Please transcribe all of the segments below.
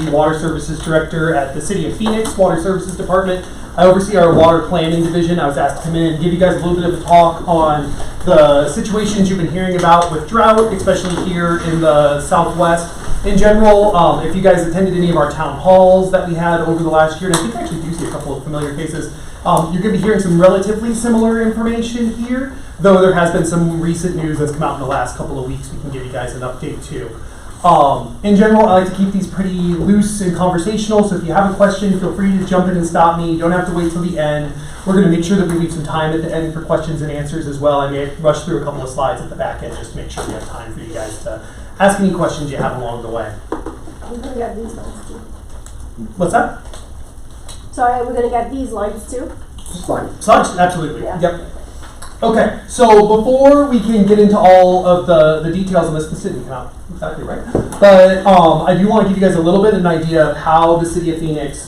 Water Services Director at the City of Phoenix Water Services Department. I oversee our water planning division. I was asked to come in and give you guys a little bit of a talk on the situations you've been hearing about with drought, especially here in the Southwest. In general, if you guys attended any of our town halls that we had over the last year, and I think I actually do see a couple of familiar cases, you're going to be hearing some relatively similar information here, though there has been some recent news that's come out in the last couple of weeks we can give you guys an update to. In general, I like to keep these pretty loose and conversational, so if you have a question, feel free to jump in and stop me. You don't have to wait till the end. We're going to make sure that we leave some time at the end for questions and answers as well. I may rush through a couple of slides at the back end just to make sure we have time for you guys to ask any questions you have along the way. We're going to get these lines too. What's that? Sorry, we're going to get these lines too? Slides, absolutely. Yeah. Yep. Okay, so before we can get into all of the details on this, the city came out exactly right. But I do want to give you guys a little bit of an idea of how the city of Phoenix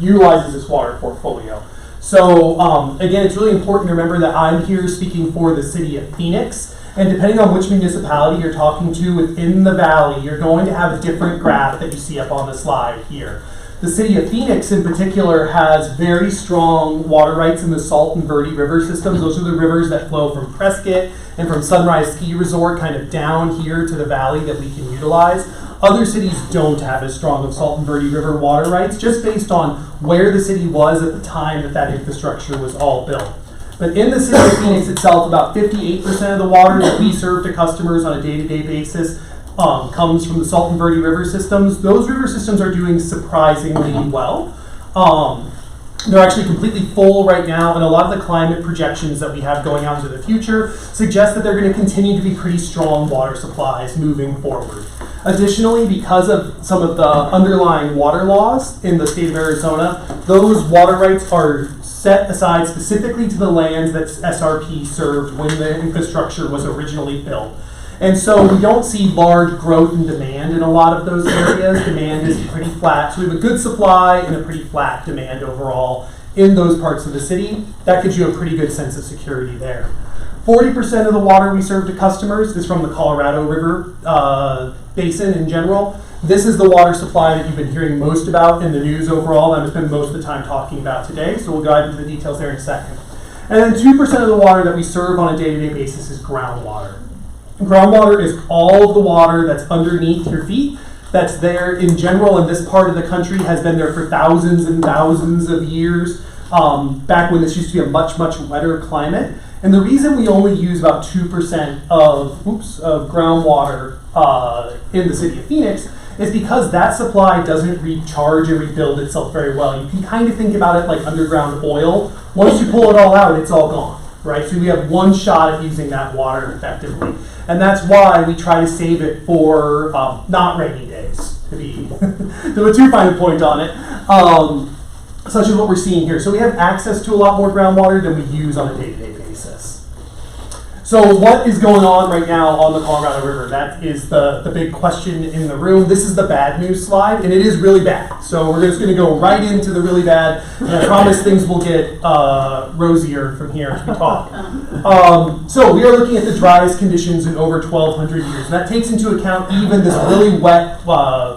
utilizes its water portfolio. So again, it's really important to remember that I'm here speaking for the city of Phoenix. And depending on which municipality you're talking to within the valley, you're going to have a different graph that you see up on the slide here. The city of Phoenix in particular has very strong water rights in the Salt and Verde River systems. Those are the rivers that flow from Prescott and from Sunrise Ski Resort kind of down here to the valley that we can utilize. Other cities don't have as strong of Salt and Verde River water rights, just based on where the city was at the time that that infrastructure was all built. But in the city of Phoenix itself, about 58% of the water that we serve to customers on a day-to-day basis comes from the Salt and Verde River systems. Those river systems are doing surprisingly well. They're actually completely full right now, and a lot of the climate projections that we have going out into the future suggest that they're going to continue to be pretty strong water supplies moving forward. Additionally, because of some of the underlying water laws in the state of Arizona, those water rights are set aside specifically to the lands that SRP served when the infrastructure was originally built. And so we don't see large growth in demand in a lot of those areas. Demand is pretty flat. So we have a good supply and a pretty flat demand overall in those parts of the city. That gives you a pretty good sense of security there. 40% of the water we serve to customers is from the Colorado River basin in general. This is the water supply that you've been hearing most about in the news overall, and I've spent most of the time talking about today, so we'll dive into the details there in a second. And then 2% of the water that we serve on a day-to-day basis is groundwater. Groundwater is all of the water that's underneath your feet, that's there in general in this part of the country, has been there for thousands and thousands of years, back when this used to be a much, much wetter climate. And the reason we only use about 2% of groundwater in the city of Phoenix is because that supply doesn't recharge and rebuild itself very well. You can kind of think about it like underground oil. Once you pull it all out, it's all gone, right? So we have one shot at using that water effectively. And that's why we try to save it for not rainy days, to put too fine a point on it, such as what we're seeing here. So we have access to a lot more groundwater than we use on a day-to-day basis. So what is going on right now on the Colorado River? That is the big question in the room. This is the bad news slide, and it is really bad. So we're just going to go right into the really bad, and I promise things will get rosier from here as we talk. So we are looking at the driest conditions in over 1,200 years, and that takes into account even this really wet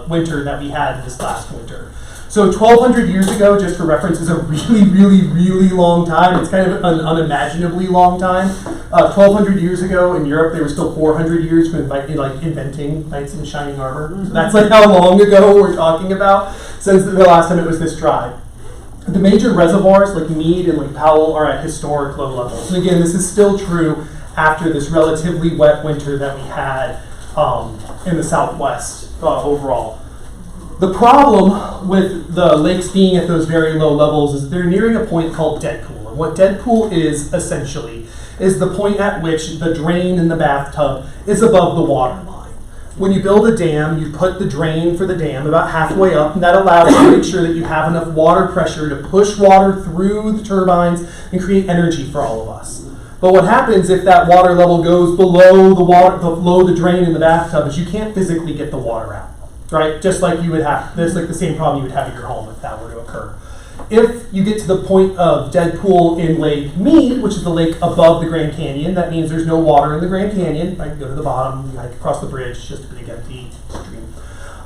winter that we had this last winter. So 1,200 years ago, just for reference, is a really, really, really long time. It's kind of an unimaginably long time. 1,200 years ago in Europe, they were still 400 years from inventing knights in shining armor. So that's like how long ago we're talking about since the last time it was this dry. The major reservoirs like Mead and Lake Powell are at historic low levels. And again, this is still true after this relatively wet winter that we had in the Southwest overall. The problem with the lakes being at those very low levels is they're nearing a point called dead pool. And what dead pool is essentially is the point at which the drain in the bathtub is above the water line. When you build a dam, you put the drain for the dam about halfway up, and that allows you to make sure that you have enough water pressure to push water through the turbines and create energy for all of us. But what happens if that water level goes below the drain in the bathtub is you can't physically get the water out. Right, just like you would have, that's like the same problem you would have at your home if that were to occur. If you get to the point of dead pool in Lake Mead, which is the lake above the Grand Canyon, that means there's no water in the Grand Canyon. I can go to the bottom, you hike across the bridge, just a big empty stream.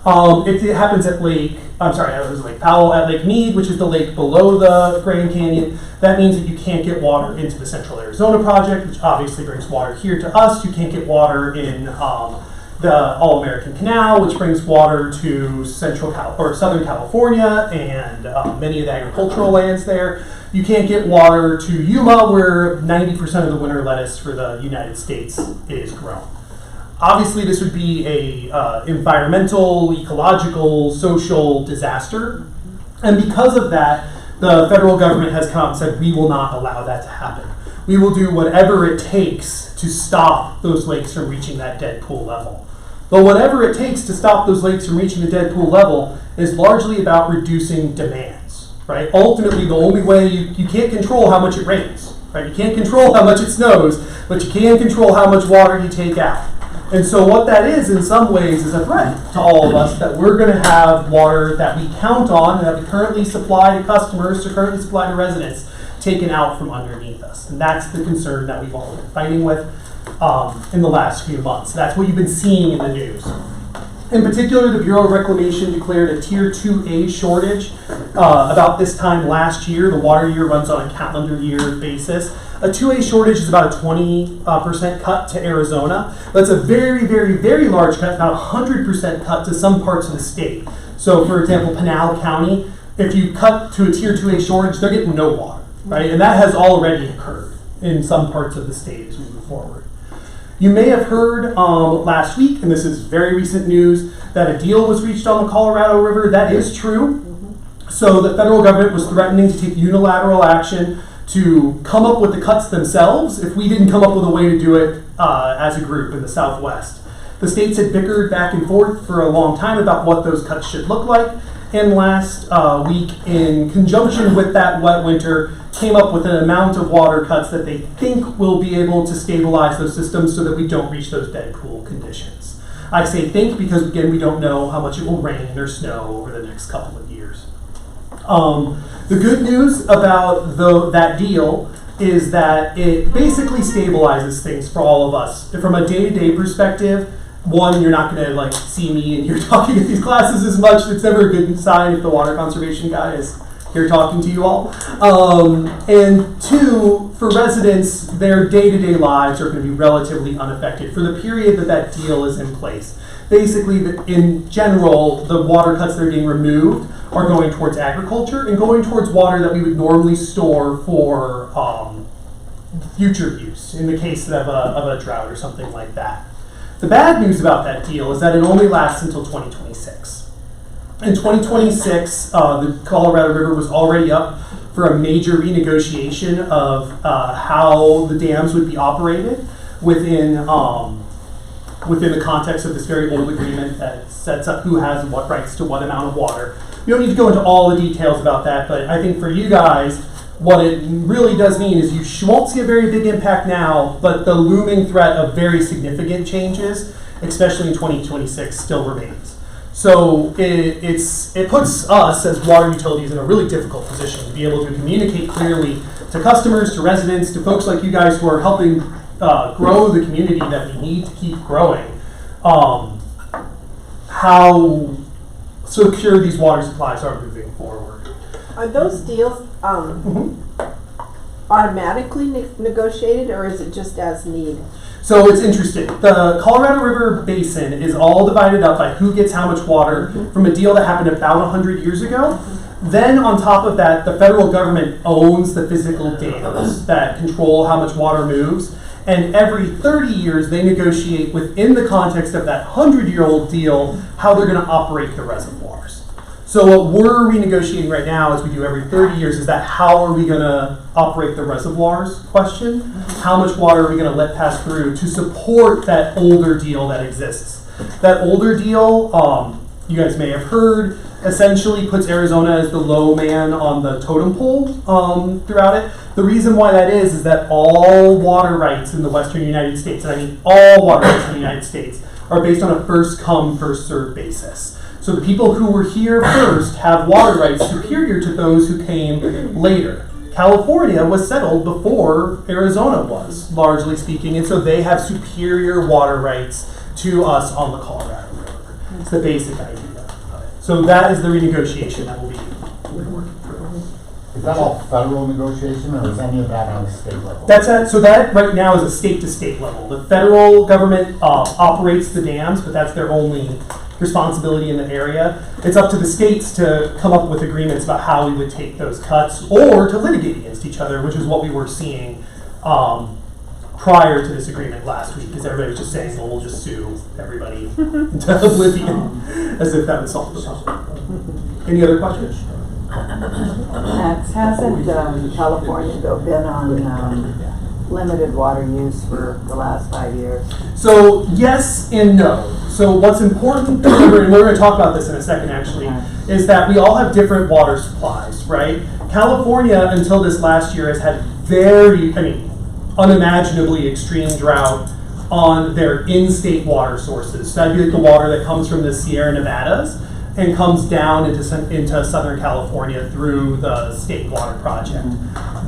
If it happens at Lake Powell at Lake Mead, which is the lake below the Grand Canyon, that means that you can't get water into the Central Arizona Project, which obviously brings water here to us. You can't get water in the All-American Canal, which brings water to Southern California and many of the agricultural lands there. You can't get water to Yuma, where 90% of the winter lettuce for the United States is grown. Obviously, this would be a environmental, ecological, social disaster. And because of that, the federal government has come out and said, we will not allow that to happen. We will do whatever it takes to stop those lakes from reaching that dead pool level. But whatever it takes to stop those lakes from reaching the dead pool level is largely about reducing demands, right? Ultimately, the only way you can't control how much it rains, right? You can't control how much it snows, but you can control how much water you take out. And so what that is, in some ways, is a threat to all of us that we're going to have water that we count on and that we currently supply to customers, to currently supply to residents, taken out from underneath us. And that's the concern that we've all been fighting with in the last few months. That's what you've been seeing in the news. In particular, the Bureau of Reclamation declared a Tier 2A shortage about this time last year. The water year runs on a calendar year basis. A 2A shortage is about a 20% cut to Arizona. That's a very, very, very large cut, about a 100% cut to some parts of the state. So, for example, Pinal County, if you cut to a Tier 2A shortage, they're getting no water, right? And that has already occurred in some parts of the state as we move forward. You may have heard last week, and this is very recent news, that a deal was reached on the Colorado River. That is true. So the federal government was threatening to take unilateral action to come up with the cuts themselves if we didn't come up with a way to do it as a group in the Southwest. The states had bickered back and forth for a long time about what those cuts should look like, and last week, in conjunction with that wet winter, came up with an amount of water cuts that they think will be able to stabilize those systems so that we don't reach those dead pool conditions. I say think because, again, we don't know how much it will rain or snow over the next couple of years. The good news about that deal is that it basically stabilizes things for all of us. From a day-to-day perspective, one, you're not going to see me and you're talking at these classes as much. It's never a good sign if the water conservation guy is here talking to you all. And two, for residents, their day-to-day lives are going to be relatively unaffected for the period that deal is in place. Basically, in general, the water cuts that are being removed are going towards agriculture and going towards water that we would normally store for future use in the case of a drought or something like that. The bad news about that deal is that it only lasts until 2026. In 2026, the Colorado River was already up for a major renegotiation of how the dams would be operated within the context of this very old agreement that sets up who has what rights to what amount of water. You don't need to go into all the details about that, but I think for you guys, what it really does mean is you won't see a very big impact now, but the looming threat of very significant changes, especially in 2026, still remains. So it puts us as water utilities in a really difficult position to be able to communicate clearly to customers, to residents, to folks like you guys who are helping grow the community that we need to keep growing, how secure these water supplies are moving forward. Are those deals automatically negotiated, or is it just as need? So it's interesting. The Colorado River Basin is all divided up by who gets how much water from a deal that happened about 100 years ago. Then on top of that, the federal government owns the physical dams that control how much water moves. And every 30 years, they negotiate within the context of that 100-year-old deal how they're going to operate the reservoirs. So what we're renegotiating right now, as we do every 30 years, is that how are we going to operate the reservoirs question? How much water are we going to let pass through to support that older deal that exists? That older deal, you guys may have heard, essentially puts Arizona as the low man on the totem pole throughout it. The reason why that is that all water rights in the western United States, and I mean all water rights in the United States, are based on a first come, first served basis. So the people who were here first have water rights superior to those who came later. California was settled before Arizona was, largely speaking, and so they have superior water rights to us on the Colorado River. It's the basic idea. So that is the renegotiation that we'll be working through. Is that all federal negotiation, or is any of that on a state level? So that right now is a state to state level. The federal government operates the dams, but that's their only responsibility in the area. It's up to the states to come up with agreements about how we would take those cuts or to litigate against each other, which is what we were seeing prior to this agreement last week, because everybody was just saying, well, we'll just sue everybody into oblivion, as if that would solve the problem. Any other questions? Max, hasn't California though been on limited water use for the last 5 years? So yes and no. So what's important to remember, and we're going to talk about this in a second actually, is that we all have different water supplies, right? California, until this last year, has had unimaginably extreme drought on their in-state water sources. So that'd be like the water that comes from the Sierra Nevadas and comes down into Southern California through the state water project.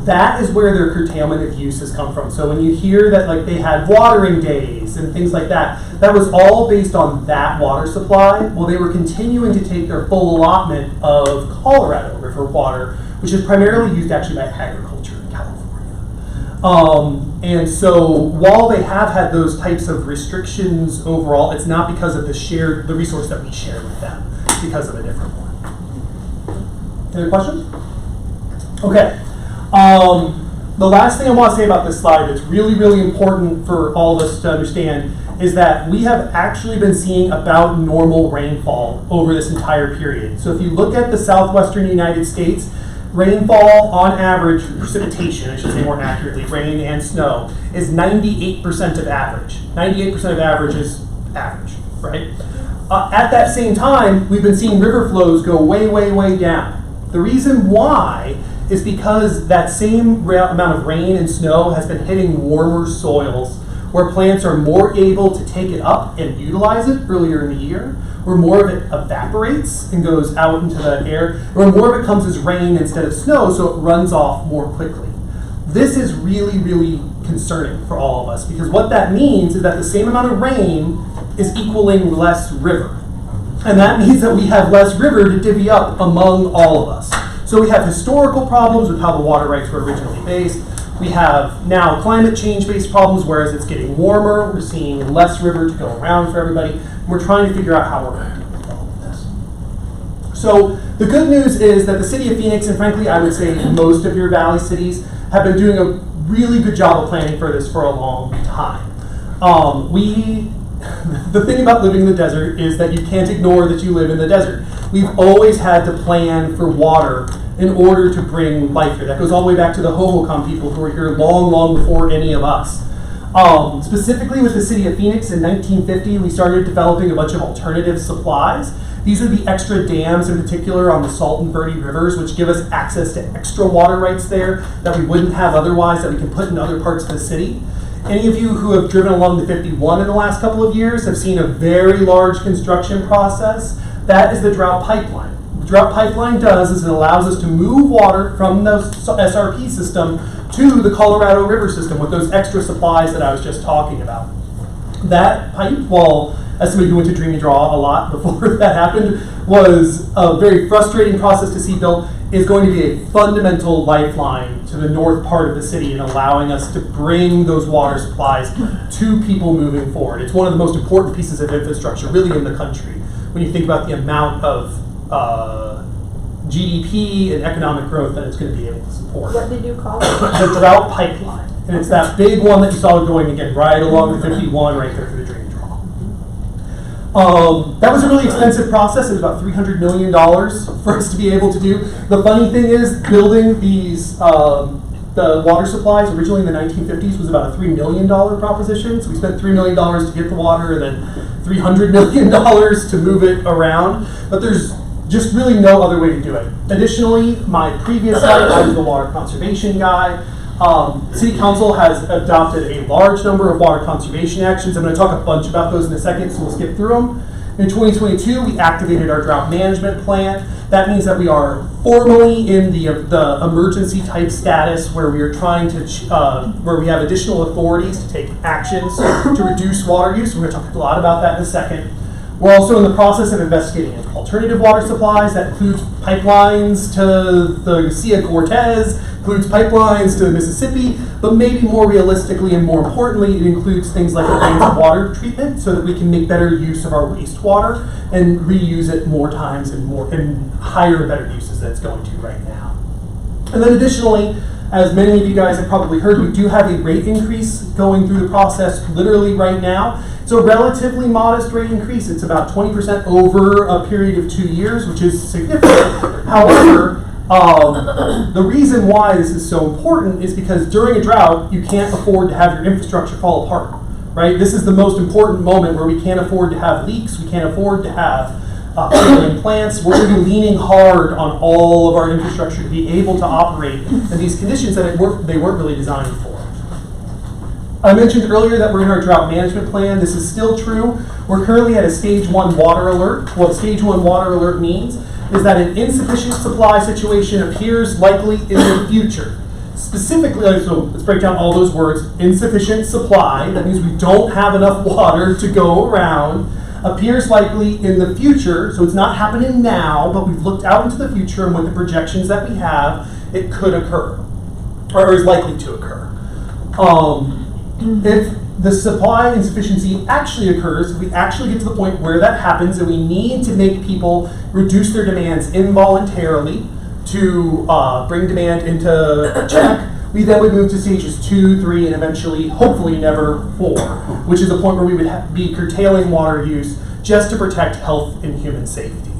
That is where their curtailment of use has come from. So when you hear that like they had watering days and things like that, that was all based on that water supply. Well, they were continuing to take their full allotment of Colorado River water, which is primarily used actually by agriculture in California. And so while they have had those types of restrictions overall, it's not because of the resource that we share with them, it's because of a different one. Any other questions? Okay. The last thing I want to say about this slide that's really, really important for all of us to understand is that we have actually been seeing about normal rainfall over this entire period. So if you look at the southwestern United States, rainfall on average, precipitation, I should say more accurately, rain and snow, is 98% of average. 98% of average is average, right? At that same time, we've been seeing river flows go way, way, way down. The reason why is because that same amount of rain and snow has been hitting warmer soils where plants are more able to take it up and utilize it earlier in the year, where more of it evaporates and goes out into the air, where more of it comes as rain instead of snow, so it runs off more quickly. This is really, really concerning for all of us, because what that means is that the same amount of rain is equaling less river. And that means that we have less river to divvy up among all of us. So we have historical problems with how the water rights were originally based. We have now climate change-based problems, whereas it's getting warmer, we're seeing less river to go around for everybody. And we're trying to figure out how we're going to deal with all of this. So the good news is that the city of Phoenix, and frankly I would say most of your valley cities, have been doing a really good job of planning for this for a long time. The thing about living in the desert is that you can't ignore that you live in the desert. We've always had to plan for water in order to bring life here. That goes all the way back to the Hohokam people who were here long, long before any of us. Specifically with the city of Phoenix in 1950, we started developing a bunch of alternative supplies. These are the extra dams in particular on the Salt and Verde rivers, which give us access to extra water rights there that we wouldn't have otherwise, that we can put in other parts of the city. Any of you who have driven along the 51 in the last couple of years have seen a very large construction process. That is the drought pipeline. What the drought pipeline does is it allows us to move water from the SRP system to the Colorado River system with those extra supplies that I was just talking about. That pipe, well, as somebody who went to Dreamy Draw a lot before that happened, was a very frustrating process to see built, is going to be a fundamental lifeline to the north part of the city in allowing us to bring those water supplies to people moving forward. It's one of the most important pieces of infrastructure really in the country when you think about the amount of GDP and economic growth that it's going to be able to support. What did you call it? The drought pipeline. And it's that big one that you saw going again right along the 51 right there through the Dreamy Draw. That was a really expensive process. It was about $300 million for us to be able to do. The funny thing is, building these, the water supplies originally in the 1950s was about a $3 million proposition. So we spent $3 million to get the water and then $300 million to move it around. But there's just really no other way to do it. Additionally, my previous life, I was the water conservation guy. City Council has adopted a large number of water conservation actions. I'm going to talk a bunch about those in a second, so we'll skip through them. In 2022, we activated our drought management plan. That means that we are formally in the emergency type status where we are trying to, where we have additional authorities to take actions to reduce water use. We're going to talk a lot about that in a second. We're also in the process of investigating alternative water supplies. That includes pipelines to the Sia Cortez, includes pipelines to Mississippi, but maybe more realistically and more importantly, it includes things like advanced water treatment so that we can make better use of our wastewater and reuse it more times and higher and better uses than it's going to right now. And then additionally, as many of you guys have probably heard, we do have a rate increase going through the process literally right now. It's a relatively modest rate increase. It's about 20% over a period of 2 years, which is significant. However, the reason why this is so important is because during a drought, you can't afford to have your infrastructure fall apart, right? This is the most important moment where we can't afford to have leaks, we can't afford to have failing plants. We're going to be leaning hard on all of our infrastructure to be able to operate in these conditions that they weren't really designed for. I mentioned earlier that we're in our drought management plan. This is still true. We're currently at a stage 1 water alert. What stage 1 water alert means is that an insufficient supply situation appears likely in the future. Specifically, so let's break down all those words. Insufficient supply, that means we don't have enough water to go around. Appears likely in the future, so it's not happening now, but we've looked out into the future, and with the projections that we have, it could occur, or is likely to occur. If the supply insufficiency actually occurs, if we actually get to the point where that happens and we need to make people reduce their demands involuntarily to bring demand into check, we then would move to stages 2, 3, and eventually, hopefully never 4, which is a point where we would be curtailing water use just to protect health and human safety.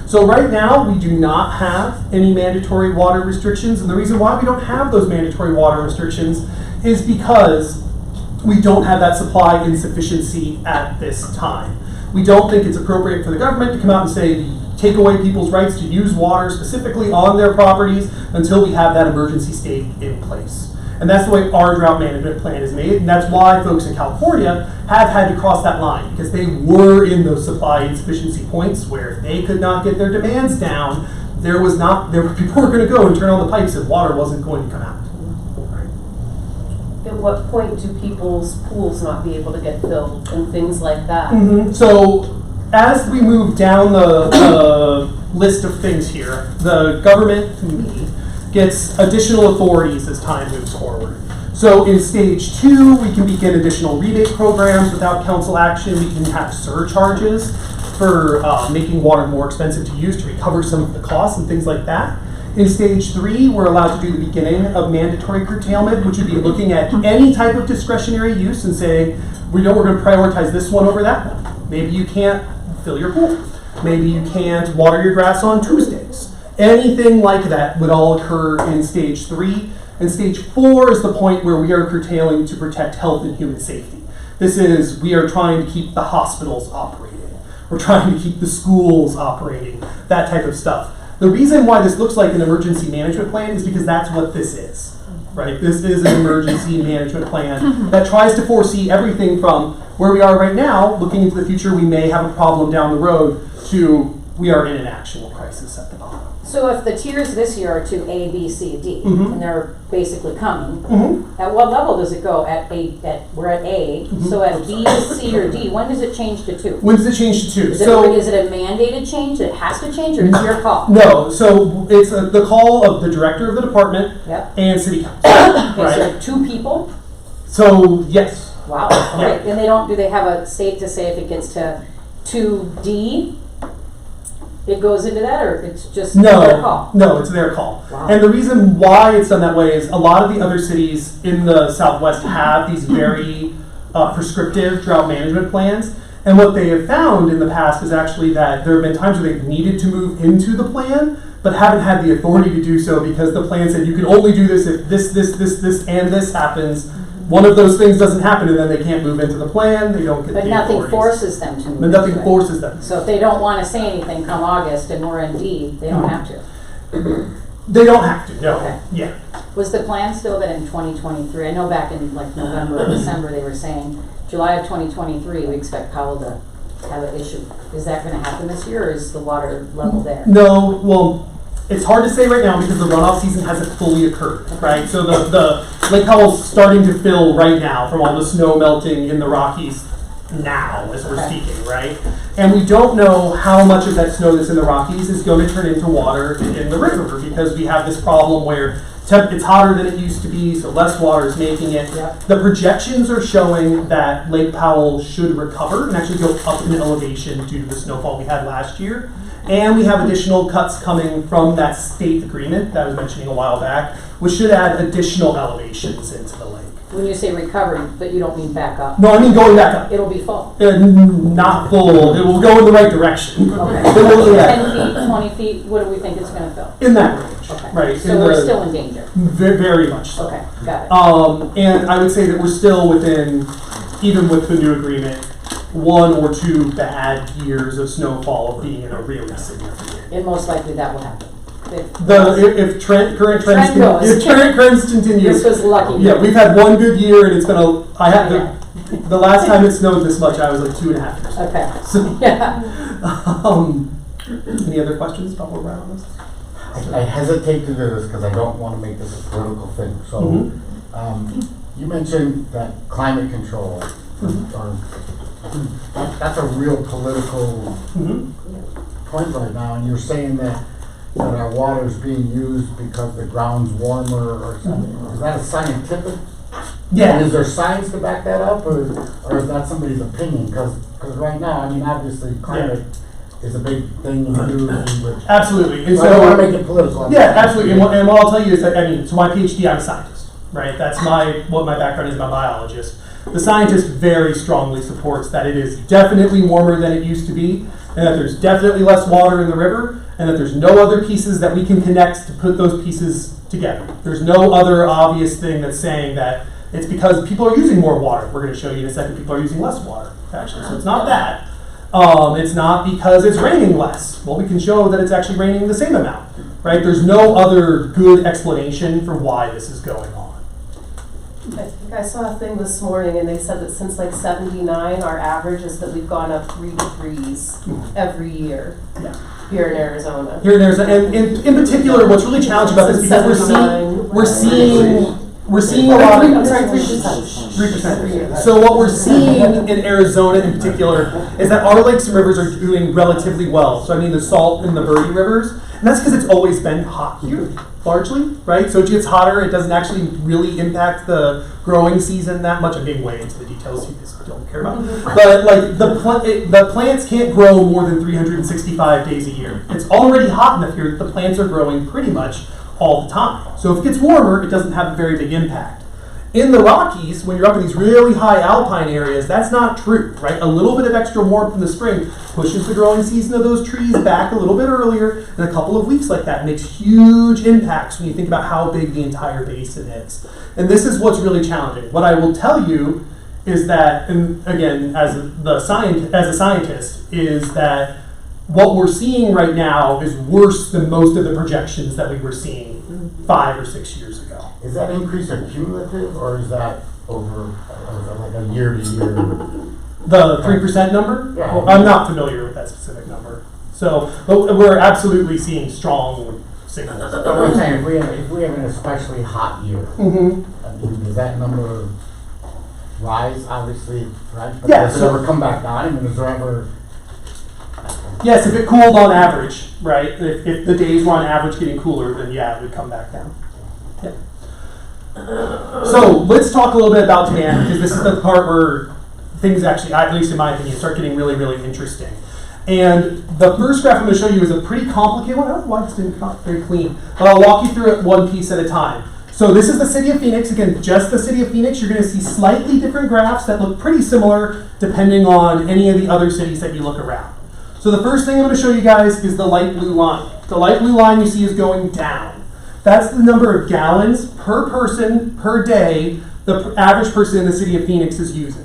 So right now, we do not have any mandatory water restrictions, and the reason why we don't have those mandatory water restrictions is because we don't have that supply insufficiency at this time. We don't think it's appropriate for the government to come out and say, take away people's rights to use water specifically on their properties until we have that emergency state in place. And that's the way our drought management plan is made, and that's why folks in California have had to cross that line, because they were in those supply insufficiency points where if they could not get their demands down, people were going to go and turn on the pipes and water wasn't going to come out. At what point do people's pools not be able to get filled and things like that? Mm-hmm. So as we move down the list of things here, the government, me, gets additional authorities as time moves forward. So in stage 2, we can begin additional rebate programs without council action. We can have surcharges for making water more expensive to use to recover some of the costs and things like that. In stage 3, we're allowed to do the beginning of mandatory curtailment, which would be looking at any type of discretionary use and saying, we know we're going to prioritize this one over that one. Maybe you can't fill your pool. Maybe you can't water your grass on Tuesdays. Anything like that would all occur in stage 3. And stage 4 is the point where we are curtailing to protect health and human safety. This is, we are trying to keep the hospitals operating. We're trying to keep the schools operating, that type of stuff. The reason why this looks like an emergency management plan is because that's what this is, right? This is an emergency management plan that tries to foresee everything from where we are right now, looking into the future, we may have a problem down the road, to we are in an actual crisis at the bottom. So if the tiers this year are to A, B, C, D, Mhm. and they're basically coming, Mm-hmm. at what level does it go? We're at A, so at B, C, or D, when does it change to 2? When does it change to 2? Is it a mandated change that has to change, or it's your call? No, so it's the call of the director of the department Yep. and city council. Okay, Right. so 2 people? So yes. Wow. Okay. And do they have a state to say if it gets to 2D, it goes into that, or it's just their call? No, it's their call. Wow. And the reason why it's done that way is a lot of the other cities in the Southwest have these very prescriptive drought management plans. And what they have found in the past is actually that there have been times where they've needed to move into the plan, but haven't had the authority to do so because the plan said you can only do this if this, and this happens. One of those things doesn't happen, and then they can't move into the plan. They don't get But the nothing authorities. forces them to move. But nothing into it. forces them. So if they don't want to say anything come August and we're in D, they don't have to. They don't have to. No. Okay. Yeah. Was the plan still that in 2023, I know back in like November or December, they were saying July of 2023, we expect Powell to have an issue. Is that going to happen this year, or is the water level there? No. Well, it's hard to say right now because the runoff season hasn't fully occurred, right? So the Lake Powell's starting to fill right now from all the snow melting in the Rockies now as we're Okay. speaking, right? And we don't know how much of that snow that's in the Rockies is going to turn into water in the river, because we have this problem where it's hotter than it used to be, so less water is making it. Yep. The projections are showing that Lake Powell should recover and actually go up in elevation due to the snowfall we had last year. And we have additional cuts coming from that state agreement that I was mentioning a while back, which should add additional elevations into the lake. When you say recovery, but you don't mean back up, No, I mean going back up. it'll be full. Not full. It will go in the right direction. Okay. It will, yeah, 10 feet, 20 feet, what do we think it's gonna fill? in that range, Okay. right? So in we're the- still in danger. very much so. Okay, got it. And I would say that we're still within, even with the new agreement, 1 or 2 bad years of snowfall of being in a really significant. And most likely that will happen. If current trends Trend goes. if current trends continue, This was lucky. yeah, we've had 1 good year and it's been I had the last time it snowed this much I was like 2.5 years. Okay, So, yeah. any other questions before we're on this? I hesitate to do this because I don't want to make this a political thing. So, Mhm. you mentioned that climate control, or that's a real political Mhm. point right now, and you're saying that our water is being used because the ground's warmer or something. Is that a scientific? Yeah. Is there science to back that up, or is that somebody's opinion? Because right now, I mean, obviously, climate is a big thing in the news, which Absolutely. And so I don't want to so, make it political. yeah, absolutely. And what I'll tell you is that, I mean, so my PhD, I'm a scientist, right? That's what my background is. I'm a biologist. The scientist very strongly supports that it is definitely warmer than it used to be, and that there's definitely less water in the river, and that there's no other pieces that we can connect to put those pieces together. There's no other obvious thing that's saying that it's because people are using more water. We're going to show you in a second, people are using less water, actually. So it's not that. It's not because it's raining less. Well, we can show that it's actually raining the same amount, right? There's no other good explanation for why this is going on. I think I saw a thing this morning and they said that since like 79, our average is that we've gone up 3 degrees every year Yeah. here in Arizona. Here and there's, and in particular, what's really challenging about this, because we're seeing a lot of. I'm sorry, 3%. 3%. So what we're seeing in Arizona in particular is that our lakes and rivers are doing relatively well. So I mean the Salt and the Verde rivers, and that's because it's always been hot here, largely, right? So it gets hotter. It doesn't actually really impact the growing season that much. I'm getting way into the details you guys don't care about. But like the plants can't grow more than 365 days a year. It's already hot enough here that the plants are growing pretty much all the time. So if it gets warmer, it doesn't have a very big impact. In the Rockies, when you're up in these really high alpine areas, that's not true, right? A little bit of extra warmth in the spring pushes the growing season of those trees back a little bit earlier, and a couple of weeks like that makes huge impacts when you think about how big the entire basin is. And this is what's really challenging. What I will tell you is that, and again, as a scientist, is that what we're seeing right now is worse than most of the projections that we were seeing 5 or 6 years ago. Is that increase a cumulative, or is that over like a year to year? The 3% number? Yeah. Well, I'm not familiar with that specific number. So, but we're absolutely seeing strong signals. But I'm saying, if we have an especially hot year, Mm-hmm. I mean, does that number rise, obviously, right? But Yeah, does it so- ever come back down? I mean, is there ever? Yes, if it cooled on average, right? If the days were on average getting cooler, then yeah, it would come back down. Yeah. So let's talk a little bit about demand, because this is the part where things actually, at least in my opinion, start getting really, really interesting. And the first graph I'm going to show you is a pretty complicated one. I don't know why it's not very clean, but I'll walk you through it one piece at a time. So this is the city of Phoenix. Again, just the city of Phoenix. You're going to see slightly different graphs that look pretty similar depending on any of the other cities that you look around. So the first thing I'm going to show you guys is the light blue line. The light blue line you see is going down. That's the number of gallons per person per day the average person in the city of Phoenix is using.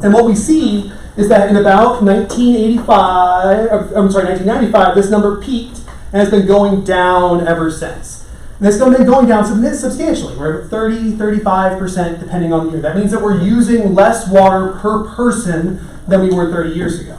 And what we see is that in about 1995, this number peaked and has been going down ever since. And it's been going down substantially. We're at 30, 35% depending on the year. That means that we're using less water per person than we were 30 years ago.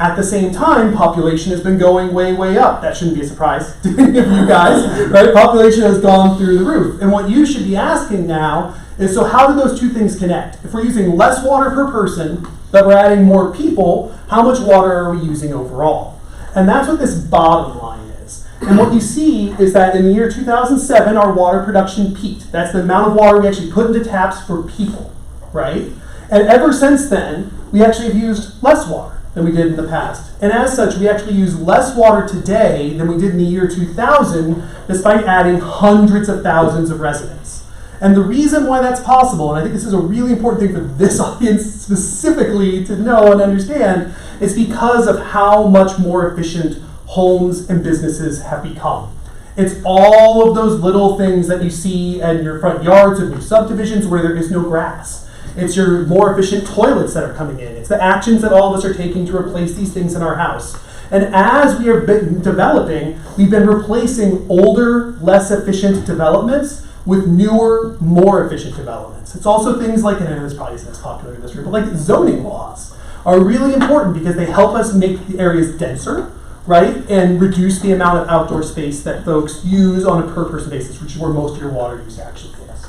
At the same time, population has been going way, way up. That shouldn't be a surprise to any of you guys, right? Population has gone through the roof. And what you should be asking now is, so how do those two things connect? If we're using less water per person but we're adding more people, how much water are we using overall? And that's what this bottom line is. And what you see is that in the year 2007, our water production peaked. That's the amount of water we actually put into taps for people, right? And ever since then, we actually have used less water than we did in the past. And as such, we actually use less water today than we did in the year 2000, despite adding hundreds of thousands of residents. And the reason why that's possible, and I think this is a really important thing for this audience specifically to know and understand, is because of how much more efficient homes and businesses have become. It's all of those little things that you see in your front yards of new subdivisions where there is no grass. It's your more efficient toilets that are coming in. It's the actions that all of us are taking to replace these things in our house. And as we have been developing, we've been replacing older, less efficient developments with newer, more efficient developments. It's also things like, and this probably isn't as popular in this room, but like zoning laws are really important because they help us make the areas denser, right? And reduce the amount of outdoor space that folks use on a per person basis, which is where most of your water use actually is.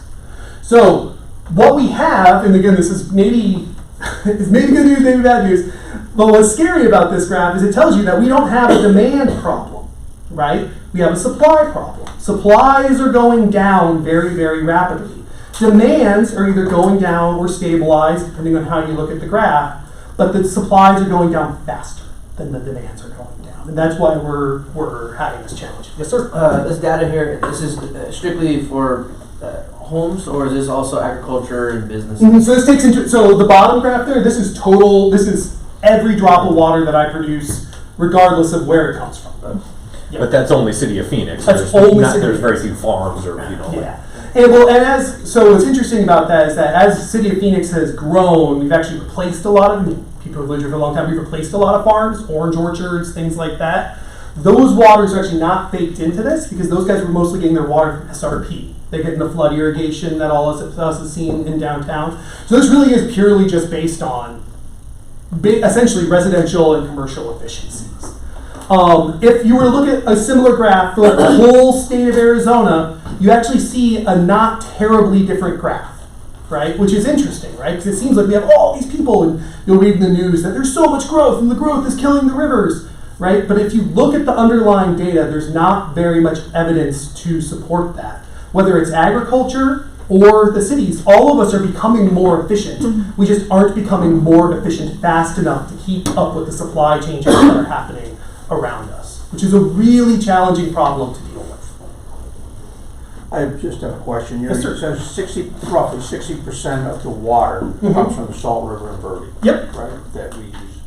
So what we have, and again, this is maybe, it's maybe good news, maybe bad news, but what's scary about this graph is it tells you that we don't have a demand problem, right? We have a supply problem. Supplies are going down very, very rapidly. Demands are either going down or stabilized, depending on how you look at the graph, but the supplies are going down faster than the demands are going down. And that's why we're having this challenge. Yes, sir? This data here, this is strictly for homes, or is this also agriculture and businesses? Mm-hmm. So this takes into, so the bottom graph there, this is total, this is every drop of water that I produce, regardless of where it comes from. Yeah. But that's only City of Phoenix. That's only City of There's very Phoenix. few farms or, you know. Yeah. And well, and as, so what's interesting about that is that as City of Phoenix has grown, we've actually replaced a lot of, people who've lived here for a long time, we've replaced a lot of farms, orange orchards, things like that. Those waters are actually not baked into this because those guys were mostly getting their water from SRP. They're getting the flood irrigation that all of us have seen in downtown. So this really is purely just based on essentially residential and commercial efficiencies. If you were to look at a similar graph for the whole state of Arizona, you actually see a not terribly different graph, right? Which is interesting, right? Because it seems like we have all these people, and you'll read in the news that there's so much growth, and the growth is killing the rivers, right? But if you look at the underlying data, there's not very much evidence to support that. Whether it's agriculture or the cities, all of us are becoming more efficient. We just aren't becoming more efficient fast enough to keep up with the supply changes that are happening around us, which is a really challenging problem to deal with. I just have a question. Yes, sir. It says roughly 60% of the water comes from the Salt River and Verde. Yep. Right, that we use.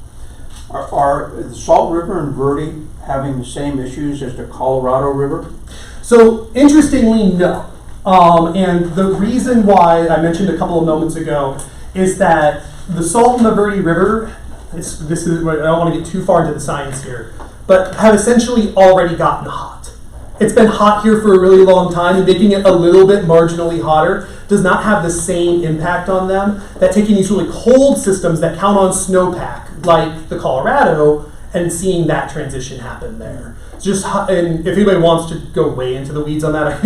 Are the Salt River and Verde having the same issues as the Colorado River? So interestingly, no. And the reason why I mentioned a couple of moments ago is that the Salt and the Verde River, I don't want to get too far into the science here, but have essentially already gotten hot. It's been hot here for a really long time, and making it a little bit marginally hotter does not have the same impact on them that taking these really cold systems that count on snowpack, like the Colorado, and seeing that transition happen there. Just, and if anybody wants to go way into the weeds on that,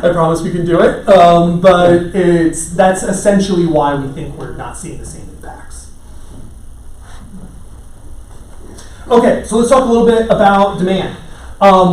I promise we can do it. But that's essentially why we think we're not seeing the same impacts. Okay, so let's talk a little bit about demand.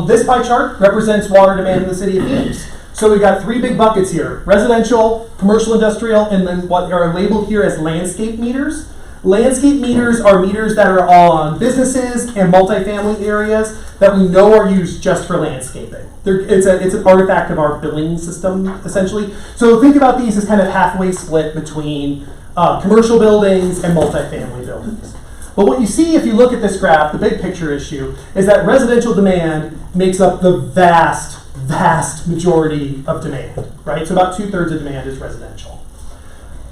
This pie chart represents water demand in the city of Phoenix. So we've got three big buckets here: residential, commercial, industrial, and then what are labeled here as landscape meters. Landscape meters are meters that are on businesses and multifamily areas that we know are used just for landscaping. It's an artifact of our billing system, essentially. So think about these as kind of halfway split between commercial buildings and multifamily buildings. But what you see if you look at this graph, the big picture issue, is that residential demand makes up the vast majority of demand, right? So about 2/3 of demand is residential.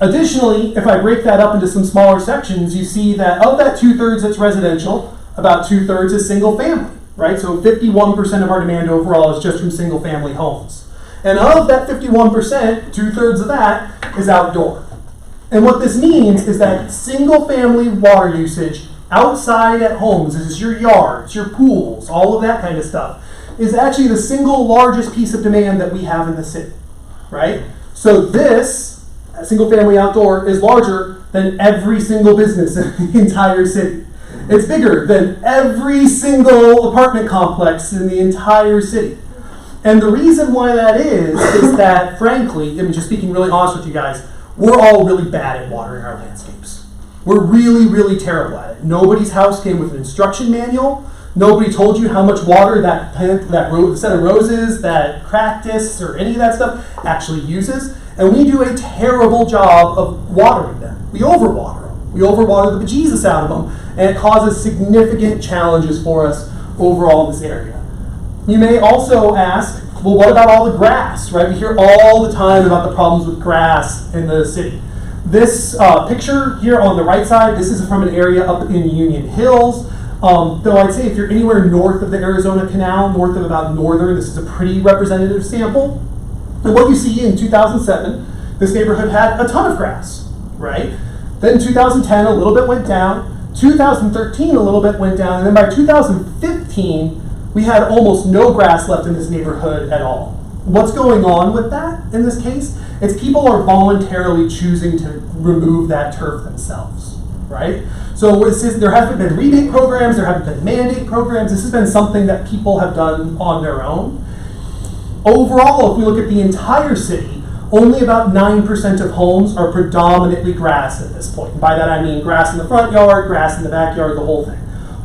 Additionally, if I break that up into some smaller sections, you see that of that 2/3 that's residential, about 2/3 is single family, right? So 51% of our demand overall is just from single family homes. And of that 51%, 2/3 of that is outdoor. And what this means is that single family water usage outside at homes, this is your yards, your pools, all of that kind of stuff, is actually the single largest piece of demand that we have in the city, right? So this, single family outdoor, is larger than every single business in the entire city. It's bigger than every single apartment complex in the entire city. And the reason why that is that, frankly, I mean, just speaking really honest with you guys, we're all really bad at watering our landscapes. We're really, really terrible at it. Nobody's house came with an instruction manual. Nobody told you how much water that plant, set of roses, that cactus, or any of that stuff actually uses. And we do a terrible job of watering them. We overwater them. We overwater the bejesus out of them, and it causes significant challenges for us overall in this area. You may also ask, well, what about all the grass, right? We hear all the time about the problems with grass in the city. This picture here on the right side, this is from an area up in Union Hills. Though I'd say if you're anywhere north of the Arizona Canal, north of about Northern, this is a pretty representative sample. And what you see in 2007, this neighborhood had a ton of grass, right? Then 2010, a little bit went down. 2013, a little bit went down. And then by 2015, we had almost no grass left in this neighborhood at all. What's going on with that in this case? It's people are voluntarily choosing to remove that turf themselves, right? So there haven't been rebate programs, there haven't been mandate programs. This has been something that people have done on their own. Overall, if we look at the entire city, only about 9% of homes are predominantly grass at this point. And by that I mean grass in the front yard, grass in the backyard, the whole thing.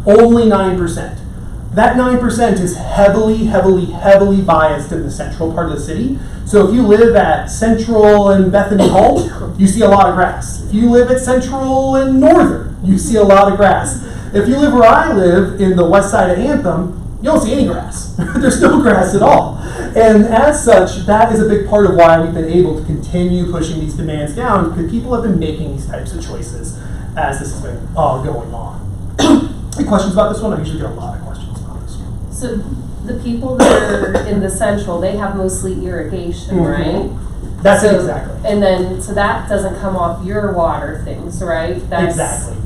Only 9%. That 9% is heavily, heavily, heavily biased in the central part of the city. So if you live at Central and Bethany Hall, you see a lot of grass. If you live at Central and Northern, you see a lot of grass. If you live where I live in the west side of Anthem, you don't see any grass. There's no grass at all. And as such, that is a big part of why we've been able to continue pushing these demands down, because people have been making these types of choices as this has been going on. Any questions about this one? I usually get a lot of questions about this one. So the people that are in the central, they have mostly irrigation, right? That's so, it exactly. And then, so that doesn't come off your water things, right? That's, exactly.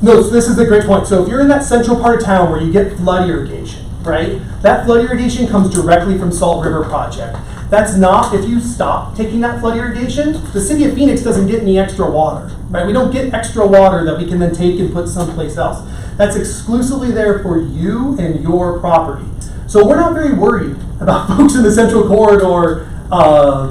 No, so this is a great point. So if you're in that central part of town where you get flood irrigation, right? That flood irrigation comes directly from Salt River Project. That's not, if you stop taking that flood irrigation, the city of Phoenix doesn't get any extra water, right? We don't get extra water that we can then take and put someplace else. That's exclusively there for you and your property. So we're not very worried about folks in the central corridor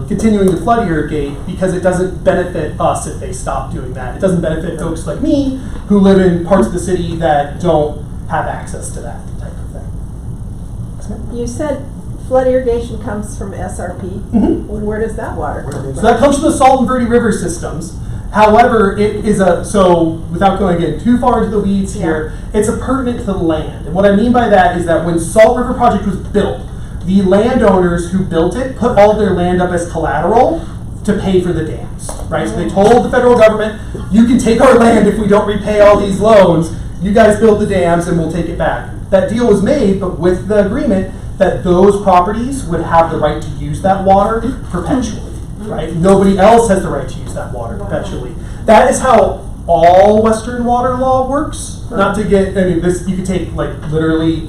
continuing to flood irrigate, because it doesn't benefit us if they stop doing that. It doesn't benefit folks like me who live in parts of the city that don't have access to that type of thing. You said flood irrigation comes from SRP. Mm-hmm. Where does that water come from? So that comes from the Salt and Verde River systems. However, it is so without going again too far into the weeds here, it's appurtenant to the land. And what I mean by that is that when Salt River Project was built, the landowners who built it put all their land up as collateral to pay for the dams, right? So they told the federal government, you can take our land if we don't repay all these loans. You guys build the dams and we'll take it back. That deal was made, but with the agreement that those properties would have the right to use that water perpetually, right? Nobody else has the right to use that water perpetually. That is how all Western water law works. Not to get, I mean, this, you could take like literally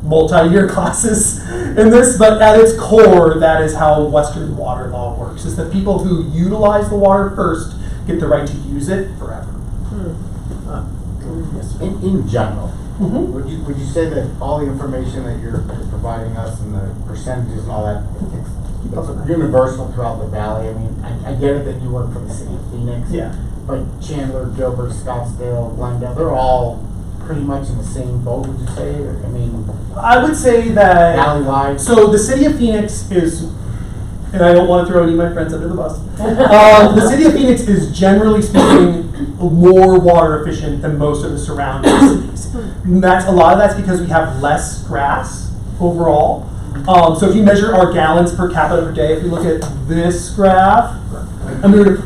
multi-year classes in this, but at its core, that is how Western water law works. Is that people who utilize the water first get the right to use it forever. In general, Mm-hmm. would you say that all the information that you're providing us and the percentages and all that, it's universal throughout the valley? I mean, I get it that you work for the city of Phoenix, Yeah. but Chandler, Gilbert, Scottsdale, Glendale, they're all pretty much in the same boat, would you say? I mean, I would say that, valley-wide? so the city of Phoenix is, and I don't want to throw any of my friends under the bus, the city of Phoenix is generally speaking more water efficient than most of the surrounding cities. And a lot of that's because we have less grass overall. So if you measure our gallons per capita per day, if we look at this graph,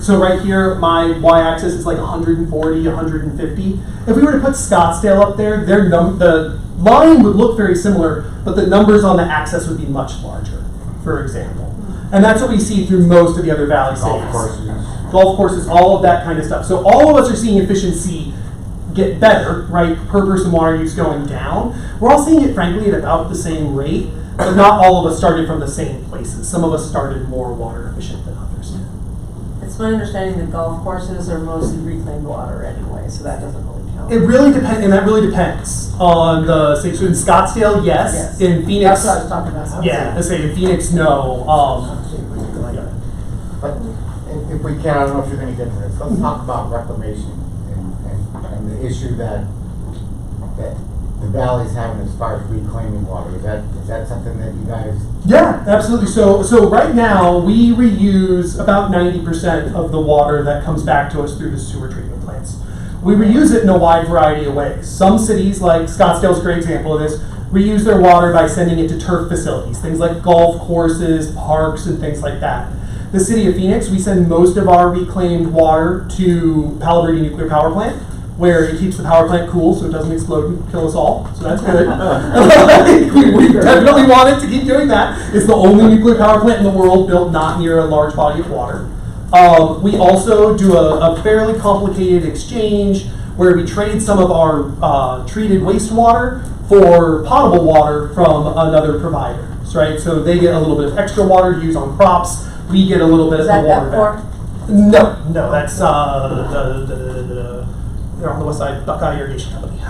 so right here, my y-axis is like 140, 150. If we were to put Scottsdale up there, the line would look very similar, but the numbers on the axis would be much larger, for example. And that's what we see through most of the other valley cities. Golf courses, all of that kind of stuff. So all of us are seeing efficiency get better, right? Per person water use going down. We're all seeing it, frankly, at about the same rate, but not all of us started from the same places. Some of us started more water efficient than others. It's my understanding that golf courses are mostly reclaimed water anyway, so that doesn't really count. It really depends, and that really depends on the state. So in Scottsdale, yes. Yes. In Phoenix, That's what I was talking about. yeah. I say in Phoenix, no. But if we can, I don't know if you're gonna get to this, let's talk about reclamation and the issue that the valley's having as far as reclaiming water. Is that something that you guys? Yeah, absolutely. So right now we reuse about 90% of the water that comes back to us through the sewer treatment plants. We reuse it in a wide variety of ways. Some cities, like Scottsdale's a great example of this, reuse their water by sending it to turf facilities, things like golf courses, parks, and things like that. The city of Phoenix, we send most of our reclaimed water to Palo Verde Nuclear Power Plant, where it keeps the power plant cool so it doesn't explode and kill us all. So that's good. we definitely want it to keep doing that. It's the only nuclear power plant in the world built not near a large body of water. We also do a fairly complicated exchange where we trade some of our treated wastewater for potable water from another provider. Right? So they get a little bit of extra water to use on crops. We get a little bit of the water back. No, that's they're on the west side, Buckeye Irrigation Company.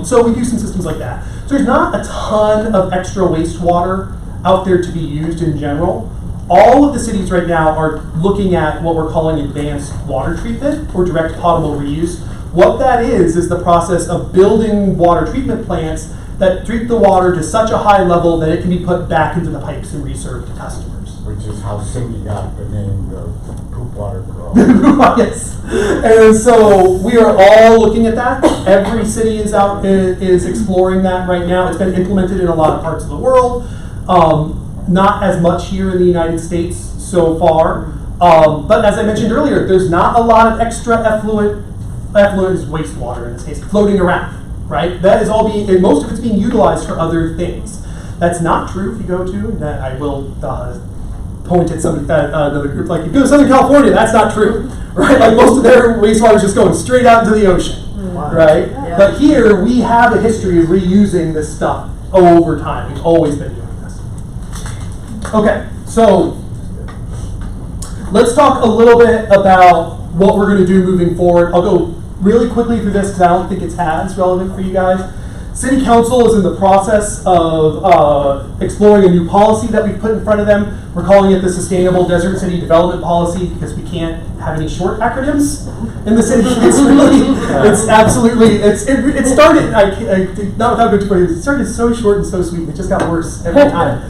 So we do some systems like that. So there's not a ton of extra wastewater out there to be used in general. All of the cities right now are looking at what we're calling advanced water treatment or direct potable reuse. What that is the process of building water treatment plants that treat the water to such a high level that it can be put back into the pipes and reserved to customers. Which is how Cindy got the name the Poop Water Girl. Yes. And so we are all looking at that. Every city is exploring that right now. It's been implemented in a lot of parts of the world. Not as much here in the United States so far. But as I mentioned earlier, there's not a lot of extra effluent is wastewater in this case, floating around, right? That is all being, and most of it's being utilized for other things. That's not true if you go to, that I will point at another group, like if you go to Southern California, that's not true, right? Like most of their wastewater is just going straight out into the ocean, right? Yeah. But here, we have a history of reusing this stuff over time. We've always been doing this. Okay, so let's talk a little bit about what we're going to do moving forward. I'll go really quickly through this because I don't think it's as relevant for you guys. City Council is in the process of exploring a new policy that we've put in front of them. We're calling it the Sustainable Desert City Development Policy because we can't have any short acronyms in the city. It started, not without going too far, it started so short and so sweet, it just got worse every time.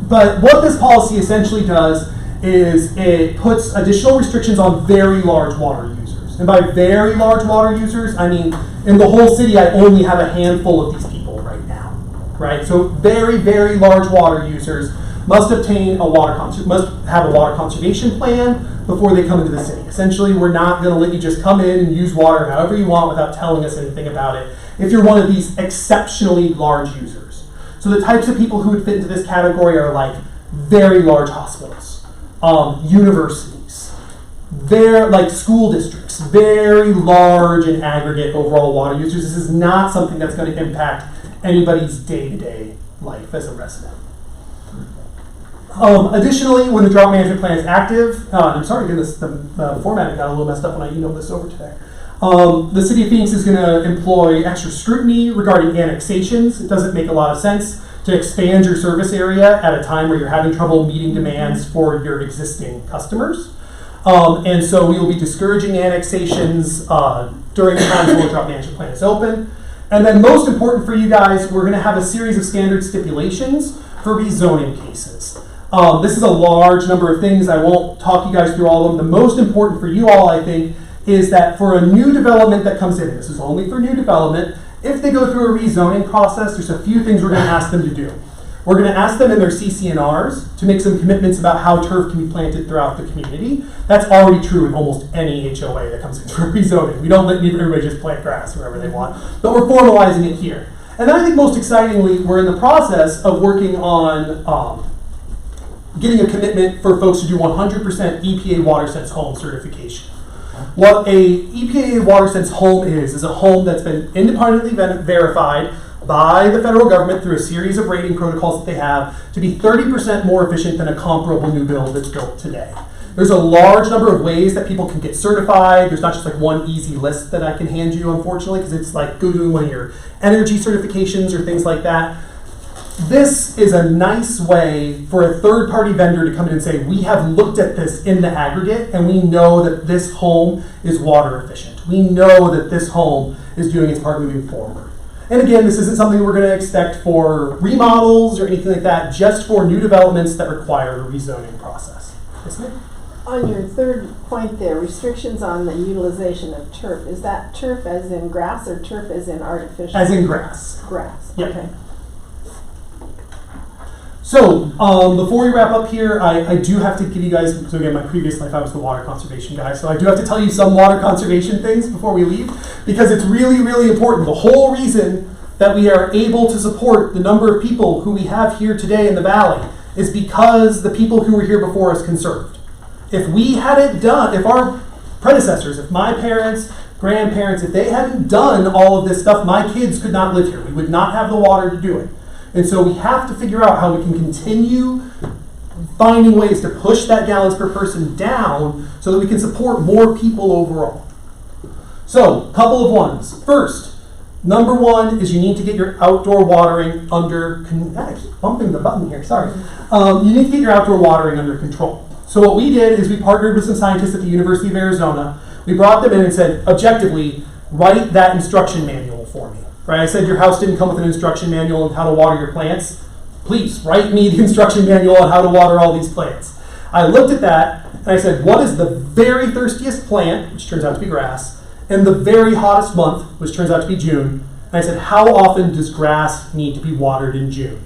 But what this policy essentially does is it puts additional restrictions on very large water users. And by very large water users, I mean in the whole city, I only have a handful of these people right now, right? So very, very large water users must have a water conservation plan before they come into the city. Essentially, we're not going to let you just come in and use water however you want without telling us anything about it if you're one of these exceptionally large users. So the types of people who would fit into this category are like very large hospitals, universities, like school districts, very large in aggregate overall water users. This is not something that's going to impact anybody's day-to-day life as a resident. Additionally, when the drought management plan is active, I'm sorry, the formatting got a little messed up when I emailed this over today. The City of Phoenix is going to employ extra scrutiny regarding annexations. It doesn't make a lot of sense to expand your service area at a time where you're having trouble meeting demands for your existing customers. And so we will be discouraging annexations during the time the drought management plan is open. And then most important for you guys, we're going to have a series of standard stipulations for rezoning cases. This is a large number of things. I won't talk you guys through all of them. The most important for you all, I think, is that for a new development that comes in, this is only for new development, if they go through a rezoning process, there's a few things we're going to ask them to do. We're going to ask them in their CC&Rs to make some commitments about how turf can be planted throughout the community. That's already true in almost any HOA that comes in for rezoning. We don't let everybody just plant grass wherever they want, but we're formalizing it here. And then I think most excitingly, we're in the process of working on getting a commitment for folks to do 100% EPA WaterSense home certification. What a EPA WaterSense home is a home that's been independently verified by the federal government through a series of rating protocols that they have to be 30% more efficient than a comparable new build that's built today. There's a large number of ways that people can get certified. There's not just like one easy list that I can hand you, unfortunately, because it's like go doing one of your energy certifications or things like that. This is a nice way for a third-party vendor to come in and say, we have looked at this in the aggregate and we know that this home is water efficient. We know that this home is doing its part moving forward. And again, this isn't something we're going to expect for remodels or anything like that, just for new developments that require a rezoning process. Yes, ma'am? On your third point there, restrictions on the utilization of turf, is that turf as in grass or turf as in artificial? As in grass. Grass, Yeah. okay. So, before we wrap up here, I do have to give you guys, so again, my previous life I was the water conservation guy, so I do have to tell you some water conservation things before we leave, because it's really, really important. The whole reason that we are able to support the number of people who we have here today in the valley is because the people who were here before us conserved. If we hadn't done, if our predecessors, if my parents, grandparents, if they hadn't done all of this stuff, my kids could not live here. We would not have the water to do it. And so we have to figure out how we can continue finding ways to push that gallons per person down so that we can support more people overall. So, couple of ones. First, number one is you need to get your outdoor watering under, I keep bumping the button here, sorry. You need to get your outdoor watering under control. So what we did is we partnered with some scientists at the University of Arizona. We brought them in and said, objectively, write that instruction manual for me. Right? I said your house didn't come with an instruction manual on how to water your plants. Please write me the instruction manual on how to water all these plants. I looked at that and I said, what is the very thirstiest plant, which turns out to be grass, and the very hottest month, which turns out to be June? And I said, how often does grass need to be watered in June?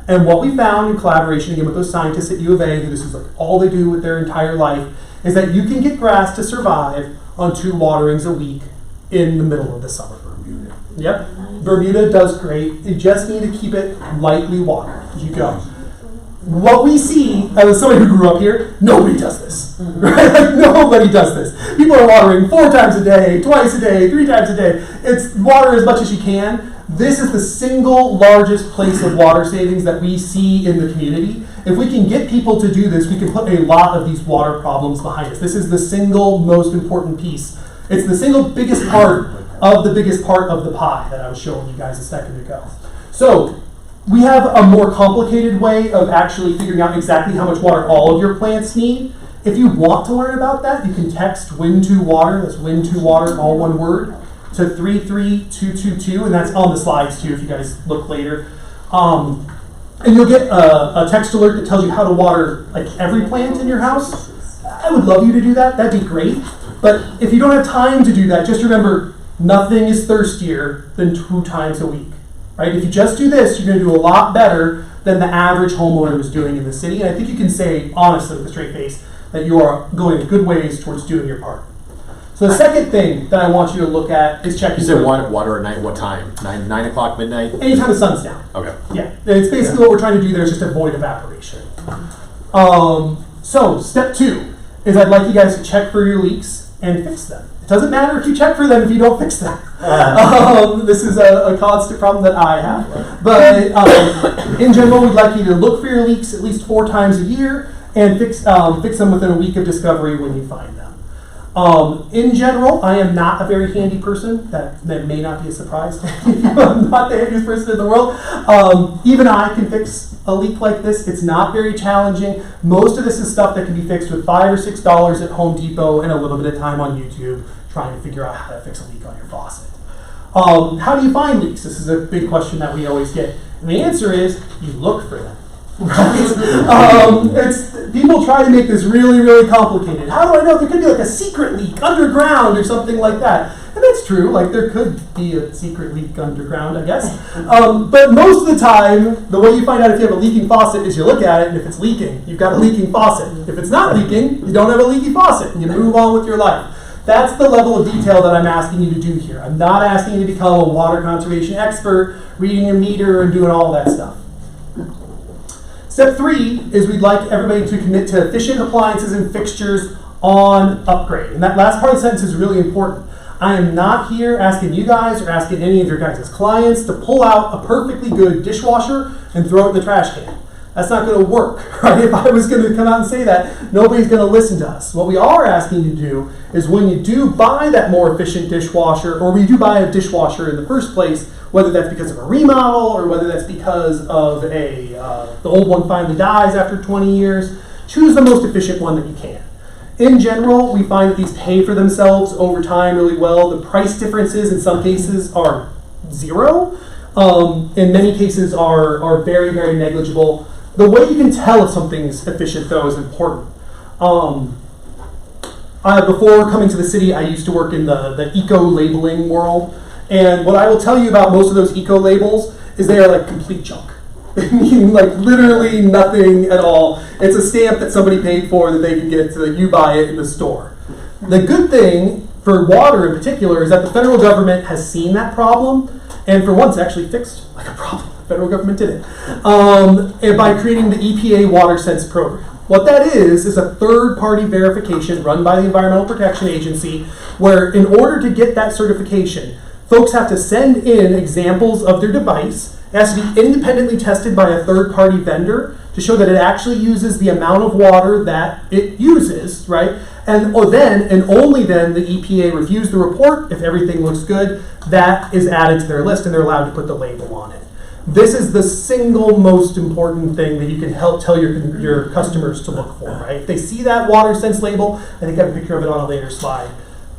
And what we found in collaboration again with those scientists at U of A, who this is like all they do with their entire life, is that you can get grass to survive on 2 waterings a week in the middle of the summer. Yep, Bermuda does great. You just need to keep it lightly watered as you go. What we see, as somebody who grew up here, nobody does this. Right? Like, nobody does this. People are watering 4 times a day, twice a day, 3 times a day. It's water as much as you can. This is the single largest place of water savings that we see in the community. If we can get people to do this, we can put a lot of these water problems behind us. This is the single most important piece. It's the single biggest part of the biggest part of the pie that I was showing you guys a second ago. So we have a more complicated way of actually figuring out exactly how much water all of your plants need. If you want to learn about that, you can text Win2Water, that's Win2Water, all one word, to 33222, and that's on the slides too if you guys look later. And you'll get a text alert that tells you how to water like every plant in your house. I would love you to do that, that'd be great. But if you don't have time to do that, just remember, nothing is thirstier than 2 times a week, right? If you just do this, you're going to do a lot better than the average homeowner is doing in the city. And I think you can say, honestly, with a straight face, that you are going a good ways towards doing your part. So the second thing that I want you to look at is checking. You said water at night, what time? 9 o'clock, midnight? Anytime the sun's down. Okay. Yeah, it's basically what we're trying to do there is just avoid evaporation. So step 2 is I'd like you guys to check for your leaks and fix them. Doesn't matter if you check for them if you don't fix them. This is a constant problem that I have. But in general, we'd like you to look for your leaks at least 4 times a year and fix them within a week of discovery when you find them. In general, I am not a very handy person. That may not be a surprise to you. I'm not the handiest person in the world. Even I can fix a leak like this. It's not very challenging. Most of this is stuff that can be fixed with $5 or $6 at Home Depot and a little bit of time on YouTube trying to figure out how to fix a leak on your faucet. How do you find leaks? This is a big question that we always get. And the answer is you look for them. Right? People try to make this really, really complicated. How do I know? There could be like a secret leak underground or something like that. And that's true. Like there could be a secret leak underground, I guess. But most of the time, the way you find out if you have a leaking faucet is you look at it, and if it's leaking, you've got a leaking faucet. If it's not leaking, you don't have a leaky faucet, and you move on with your life. That's the level of detail that I'm asking you to do here. I'm not asking you to become a water conservation expert, reading your meter and doing all that stuff. Step 3 is we'd like everybody to commit to efficient appliances and fixtures on upgrade. And that last part of the sentence is really important. I am not here asking you guys or asking any of your guys' clients to pull out a perfectly good dishwasher and throw it in the trash can. That's not going to work, right? If I was going to come out and say that, nobody's going to listen to us. What we are asking you to do is when you do buy that more efficient dishwasher, or when you do buy a dishwasher in the first place, whether that's because of a remodel or whether that's because of the old one finally dies after 20 years, choose the most efficient one that you can. In general, we find that these pay for themselves over time really well. The price differences in some cases are zero. In many cases are very, very negligible. The way you can tell if something's efficient, though, is important. Before coming to the city, I used to work in the eco-labeling world. And what I will tell you about most of those eco-labels is they are like complete junk. Meaning like literally nothing at all. It's a stamp that somebody paid for that they can get so that you buy it in the store. The good thing for water in particular is that the federal government has seen that problem and for once actually fixed like a problem. The federal government did it. And by creating the EPA WaterSense program. What that is a third-party verification run by the Environmental Protection Agency where in order to get that certification, folks have to send in examples of their device. It has to be independently tested by a third-party vendor to show that it actually uses the amount of water that it uses, right? And only then the EPA reviews the report. If everything looks good, that is added to their list and they're allowed to put the label on it. This is the single most important thing that you can help tell your customers to look for, right? If they see that WaterSense label, I think I have a picture of it on a later slide,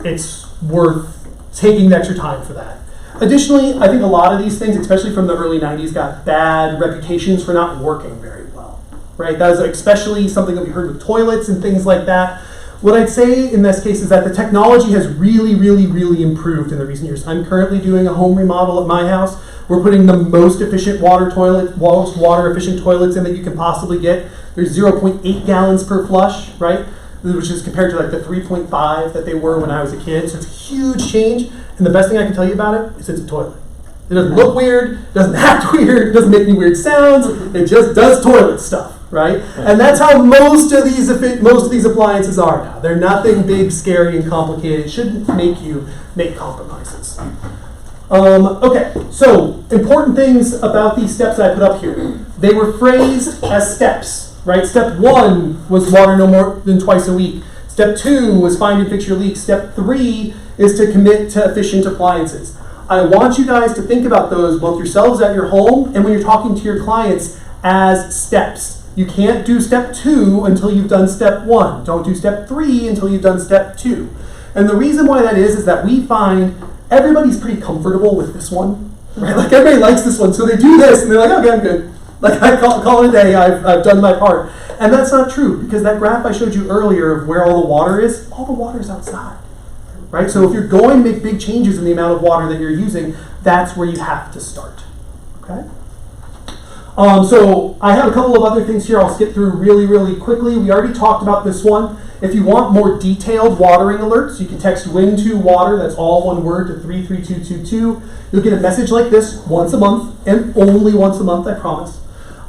it's worth taking the extra time for that. Additionally, I think a lot of these things, especially from the early 90s, got bad reputations for not working very well, right? That is especially something that we heard with toilets and things like that. What I'd say in this case is that the technology has really, really, really improved in the recent years. I'm currently doing a home remodel at my house. We're putting the most efficient most water efficient toilets in that you can possibly get. There's 0.8 gallons per flush, right? Which is compared to like the 3.5 that they were when I was a kid. So it's a huge change. And the best thing I can tell you about it is it's a toilet. It doesn't look weird, it doesn't act weird, it doesn't make any weird sounds. It just does toilet stuff, right? And that's how most of these appliances are now. They're nothing big, scary, and complicated. It shouldn't make you make compromises. Okay, so important things about these steps I put up here. They were phrased as steps, right? Step 1 was water no more than twice a week. Step 2 was find and fix your leaks. Step 3 is to commit to efficient appliances. I want you guys to think about those, both yourselves at your home and when you're talking to your clients, as steps. You can't do step 2 until you've done step 1. Don't do step 3 until you've done step 2. And the reason why that is that we find everybody's pretty comfortable with this one, right? Like everybody likes this one, so they do this and they're like, okay, I'm good. Like I call it a day, I've done my part. And that's not true because that graph I showed you earlier of where all the water is outside, right? So if you're going to make big changes in the amount of water that you're using, that's where you have to start, okay? So I have a couple of other things here I'll skip through really, really quickly. We already talked about this one. If you want more detailed watering alerts, you can text WIN2WATER, that's all one word, to 33222. You'll get a message like this once a month, and only once a month, I promise.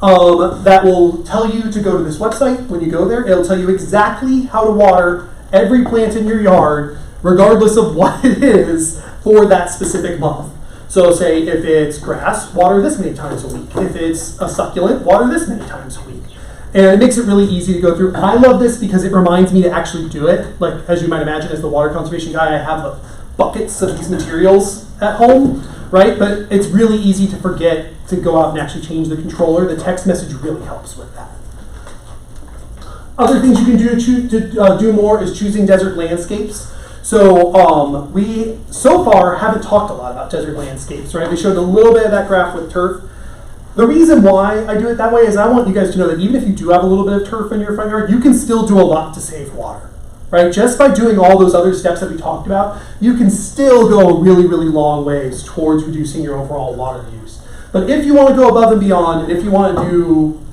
That will tell you to go to this website. When you go there, it'll tell you exactly how to water every plant in your yard, regardless of what it is for that specific month. So say if it's grass, water this many times a week. If it's a succulent, water this many times a week. And it makes it really easy to go through. I love this because it reminds me to actually do it. Like, as you might imagine, as the water conservation guy, I have buckets of these materials at home, right? But it's really easy to forget to go out and actually change the controller. The text message really helps with that. Other things you can do to do more is choosing desert landscapes. So we so far haven't talked a lot about desert landscapes, right? We showed a little bit of that graph with turf. The reason why I do it that way is I want you guys to know that even if you do have a little bit of turf in your front yard, you can still do a lot to save water, right? Just by doing all those other steps that we talked about, you can still go a really, really long ways towards reducing your overall water use. But if you want to go above and beyond, and if you want to do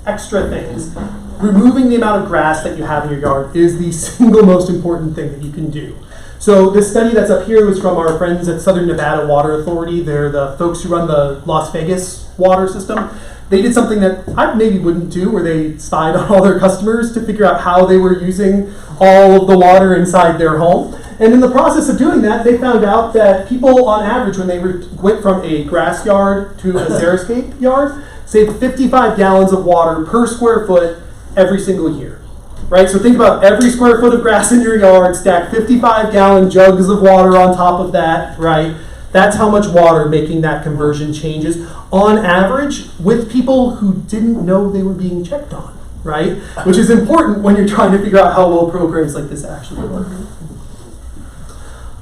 extra things, removing the amount of grass that you have in your yard is the single most important thing that you can do. So this study that's up here was from our friends at Southern Nevada Water Authority. They're the folks who run the Las Vegas water system. They did something that I maybe wouldn't do, where they spied on all their customers to figure out how they were using all of the water inside their home. And in the process of doing that, they found out that people on average, when they went from a grass yard to a xeriscape yard, save 55 gallons of water per square foot every single year. Right? So think about every square foot of grass in your yard, stack 55-gallon jugs of water on top of that, right? That's how much water making that conversion changes on average with people who didn't know they were being checked on, right? Which is important when you're trying to figure out how well programs like this actually work.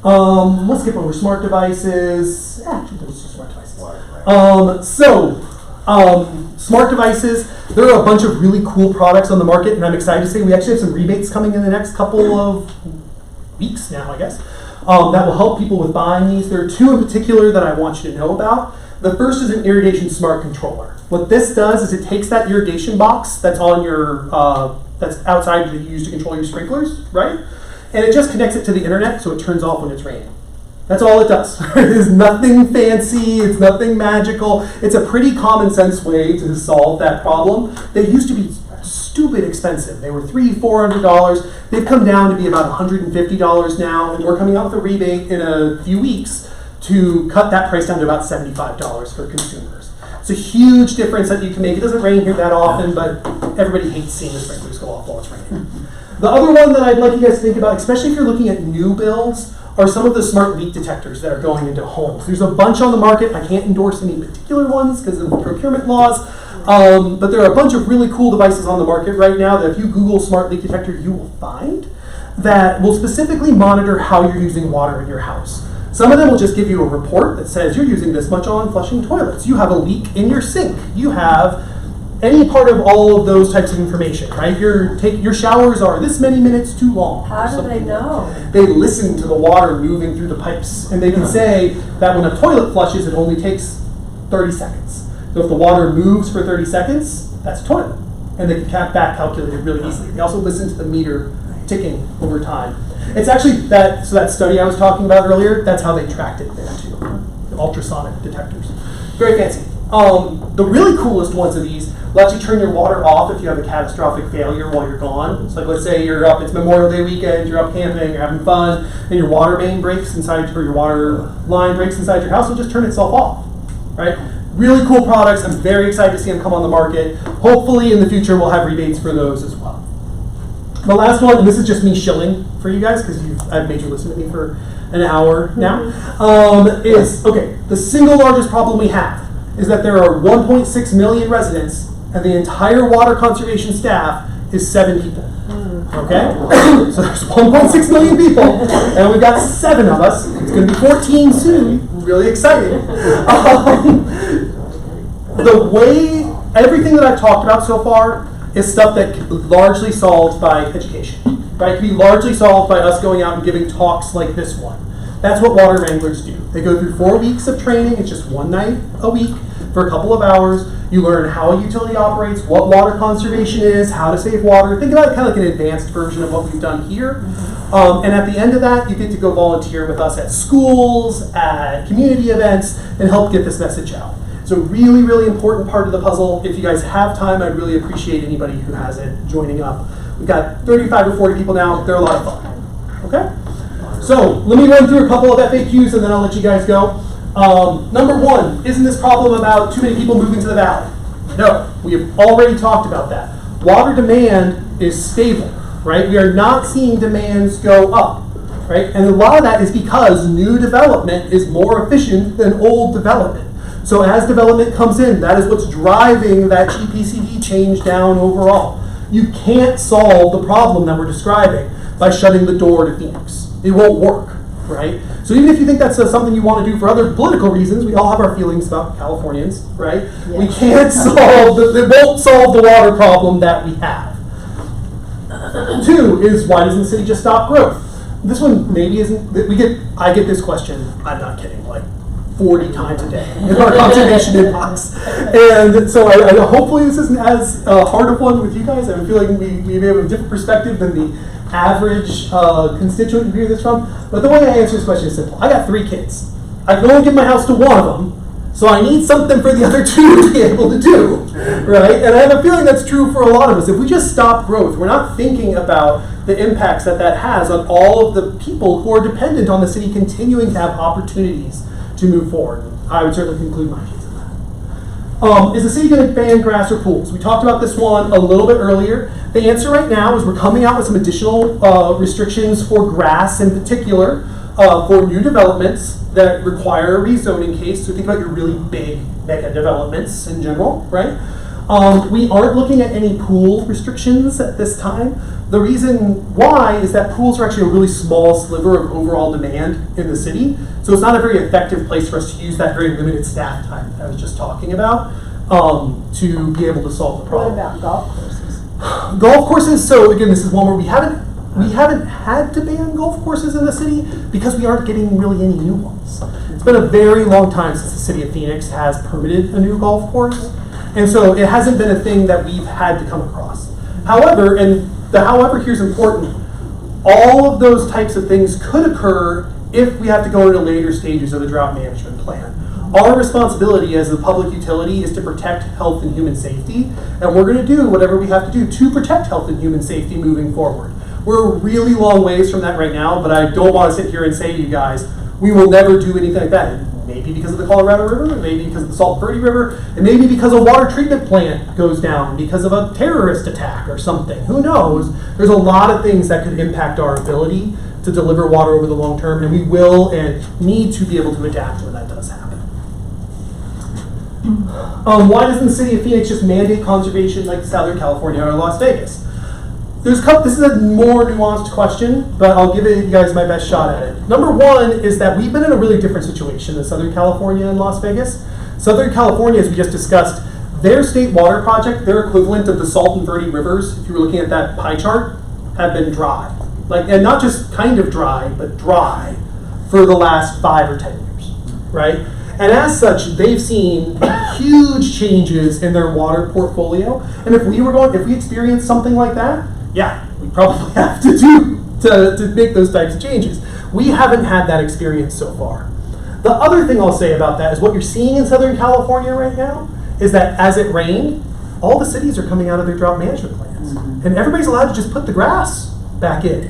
Let's skip over smart devices. Actually, those are smart devices. Smart devices, there are a bunch of really cool products on the market, and I'm excited to say we actually have some rebates coming in the next couple of weeks now, I guess, that will help people with buying these. There are two in particular that I want you to know about. The first is an irrigation smart controller. What this does is it takes that irrigation box that's on your, that's outside that you use to control your sprinklers, right? And it just connects it to the internet so it turns off when it's raining. That's all it does. It's nothing fancy, it's nothing magical. It's a pretty common sense way to solve that problem. They used to be stupid expensive. They were $300, $400. They've come down to be about $150 now, and we're coming out with a rebate in a few weeks to cut that price down to about $75 for consumers. It's a huge difference that you can make. It doesn't rain here that often, but everybody hates seeing the sprinklers go off while it's raining. The other one that I'd like you guys to think about, especially if you're looking at new builds, are some of the smart leak detectors that are going into homes. There's a bunch on the market. I can't endorse any particular ones because of procurement laws, but there are a bunch of really cool devices on the market right now that if you Google smart leak detector, you will find that will specifically monitor how you're using water in your house. Some of them will just give you a report that says you're using this much on flushing toilets. You have a leak in your sink. You have any part of all of those types of information, right? Your showers are this many minutes too long. How do they know? They listen to the water moving through the pipes, and they can say that when a toilet flushes, it only takes 30 seconds. So if the water moves for 30 seconds, that's a toilet. And they can back calculate it really easily. They also listen to the meter ticking over time. It's actually that study I was talking about earlier, that's how they tracked it there too. The ultrasonic detectors. Very fancy. The really coolest ones of these will actually turn your water off if you have a catastrophic failure while you're gone. It's like, let's say you're up, it's Memorial Day weekend, you're up camping, you're having fun, and your water main breaks inside, or your water line breaks inside your house, it'll just turn itself off, right? Really cool products. I'm very excited to see them come on the market. Hopefully in the future we'll have rebates for those as well. The last one, and this is just me shilling for you guys because I've made you listen to me for an hour now, is, okay, the single largest problem we have is that there are 1.6 million residents and the entire water conservation staff is 7 people. Okay? So there's 1.6 million people and we've got 7 of us. It's going to be 14 soon. Really excited. The way, everything that I've talked about so far is stuff that can be largely solved by education. Right? It can be largely solved by us going out and giving talks like this one. That's what water wranglers do. They go through 4 weeks of training. It's just one night a week for a couple of hours. You learn how a utility operates, what water conservation is, how to save water. Think about it kind of like an advanced version of what we've done here. And at the end of that, you get to go volunteer with us at schools, at community events, and help get this message out. It's a really, really important part of the puzzle. If you guys have time, I'd really appreciate anybody who has it joining up. We've got 35 or 40 people now. They're a lot of fun. Okay? So let me run through a couple of FAQs and then I'll let you guys go. Number 1, isn't this problem about too many people moving to the valley? No, we have already talked about that. Water demand is stable, right? We are not seeing demands go up, right? And a lot of that is because new development is more efficient than old development. So as development comes in, that is what's driving that GPCD change down overall. You can't solve the problem that we're describing by shutting the door to Phoenix. It won't work, right? So even if you think that's something you want to do for other political reasons, we all have our feelings about Californians, right? Yes. We can't solve, it won't solve the water problem that we have. 2 is, why doesn't the city just stop growth? This one maybe isn't, I get this question, I'm not kidding, like 40 times a day in our conservation inbox. And so I hopefully this isn't as hard of one with you guys. I feel like we may have a different perspective than the average constituent you hear this from. But the way I answer this question is simple. I got 3 kids. I can only give my house to one of them, so I need something for the other 2 to be able to do, right? And I have a feeling that's true for a lot of us. If we just stop growth, we're not thinking about the impacts that has on all of the people who are dependent on the city continuing to have opportunities to move forward. I would certainly conclude my case in that. Is the city going to ban grass or pools? We talked about this one a little bit earlier. The answer right now is we're coming out with some additional restrictions for grass in particular for new developments that require a rezoning case. So think about your really big mega developments in general, right? We aren't looking at any pool restrictions at this time. The reason why is that pools are actually a really small sliver of overall demand in the city. So it's not a very effective place for us to use that very limited staff time that I was just talking about to be able to solve the What problem. about golf courses? Golf courses, so again, this is one where we haven't had to ban golf courses in the city because we aren't getting really any new ones. It's been a very long time since the city of Phoenix has permitted a new golf course. And so it hasn't been a thing that we've had to come across. However, and the however here's important, all of those types of things could occur if we have to go into later stages of the drought management plan. Our responsibility as a public utility is to protect health and human safety, and we're going to do whatever we have to do to protect health and human safety moving forward. We're a really long ways from that right now, but I don't want to sit here and say to you guys, we will never do anything like that. Maybe because of the Colorado River, maybe because of the Salt Verde River, and maybe because a water treatment plant goes down because of a terrorist attack or something. Who knows? There's a lot of things that could impact our ability to deliver water over the long term, and we will and need to be able to adapt when that does happen. Why doesn't the city of Phoenix just mandate conservation like Southern California or Las Vegas? This is a more nuanced question, but I'll give you guys my best shot at it. Number one is that we've been in a really different situation than Southern California and Las Vegas. Southern California, as we just discussed, their state water project, their equivalent of the Salt and Verde rivers, if you were looking at that pie chart, have been dry. And not just kind of dry, but dry for the last 5 or 10 years, right? And as such, they've seen huge changes in their water portfolio. And if we experienced something like that, yeah, we probably have to make those types of changes. We haven't had that experience so far. The other thing I'll say about that is what you're seeing in Southern California right now is that as it rained, all the cities are coming out of their drought management plans. And everybody's allowed to just put the grass back in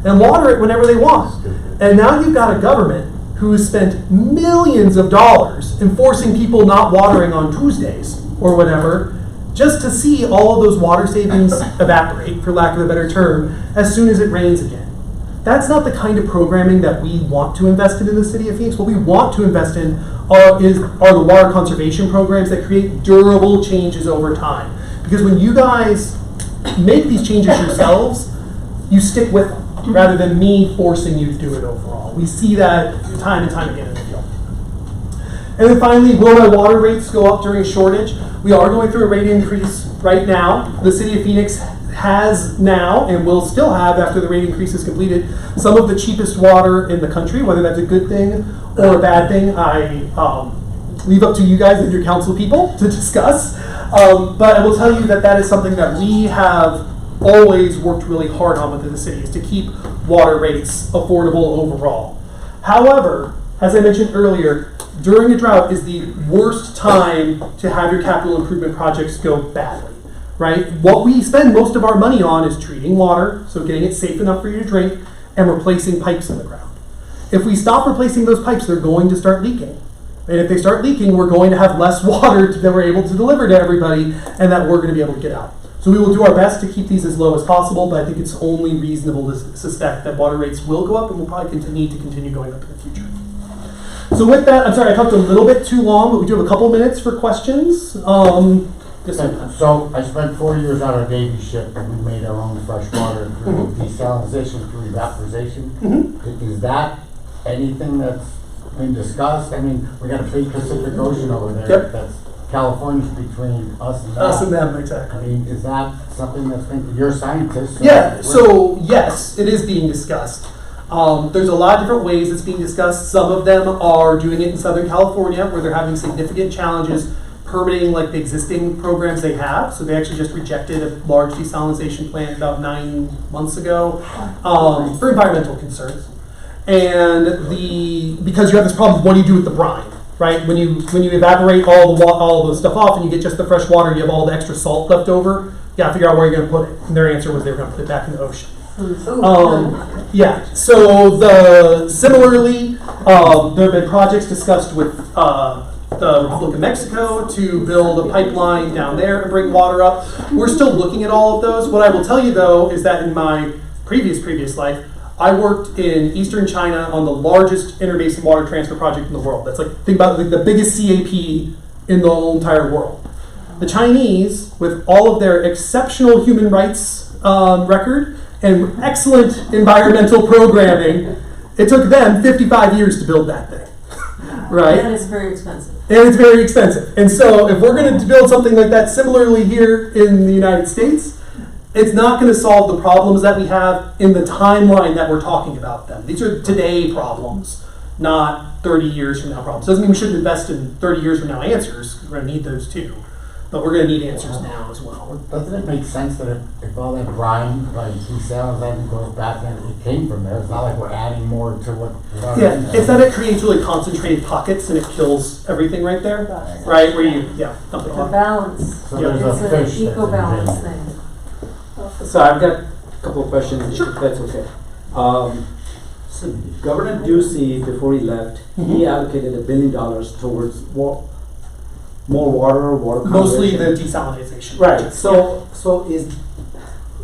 and water it whenever they want. And now you've got a government who has spent millions of dollars enforcing people not watering on Tuesdays or whatever, just to see all of those water savings evaporate, for lack of a better term, as soon as it rains again. That's not the kind of programming that we want to invest in the city of Phoenix. What we want to invest in are the water conservation programs that create durable changes over time. Because when you guys make these changes yourselves, you stick with them, rather than me forcing you to do it overall. We see that time and time again in the field. And then finally, will my water rates go up during a shortage? We are going through a rate increase right now. The city of Phoenix has now, and will still have after the rate increase is completed, some of the cheapest water in the country. Whether that's a good thing or a bad thing, I leave up to you guys and your council people to discuss. But I will tell you that that is something that we have always worked really hard on within the city, is to keep water rates affordable overall. However, as I mentioned earlier, during a drought is the worst time to have your capital improvement projects go badly, right? What we spend most of our money on is treating water, so getting it safe enough for you to drink, and replacing pipes in the ground. If we stop replacing those pipes, they're going to start leaking. And if they start leaking, we're going to have less water that we're able to deliver to everybody, and that we're going to be able to get out. So we will do our best to keep these as low as possible, but I think it's only reasonable to suspect that water rates will go up and will probably need to continue going up in the future. So with that, I'm sorry I talked a little bit too long, but we do have a couple minutes for questions. So I spent 4 years on a Navy ship, and we made our own fresh water through desalination, through evaporization. Is that anything that's been discussed? I mean, we got a big Pacific Ocean over there. Yep. That's California's between us and them. Us and them, exactly. I mean, is that something that's been, you're scientists? So Yeah, so yes, it is being discussed. There's a lot of different ways it's being discussed. Some of them are doing it in Southern California, where they're having significant challenges permitting like the existing programs they have. So they actually just rejected a large desalination plant about 9 months ago for environmental concerns. And because you have this problem, what do you do with the brine? Right, when you evaporate all the stuff off and you get just the fresh water, you have all the extra salt left over. You gotta figure out where you're gonna put it. And their answer was they were gonna put it back in the ocean. Yeah. So similarly, there have been projects discussed with the Republic of Mexico to build a pipeline down there and bring water up. We're still looking at all of those. What I will tell you though is that in my previous life, I worked in Eastern China on the largest interbasin water transfer project in the world. That's like, think about like the biggest CAP in the whole entire world. The Chinese, with all of their exceptional human rights record and excellent environmental programming, it took them 55 years to build that thing, right? And it's very expensive. And it's very expensive. And so if we're going to build something like that similarly here in the United States, it's not going to solve the problems that we have in the timeline that we're talking about them. These are today problems, not 30 years from now problems. Doesn't mean we shouldn't invest in 30 years from now answers, because we're going to need those too. But we're going to need answers now as well. Doesn't it make sense that if all that brine, like he sells that and goes back and it came from there, it's not like we're adding more to what. Yeah, it's that it creates really concentrated pockets and it kills everything right there, right? Where you, dump it The on. balance, So there's a it's fish an that's eco-balance in there. thing. So I've got a couple of questions, if that's okay. So Governor Ducey, before he left, he allocated $1 billion towards more water Mostly the conservation. desalinization. Right, so is,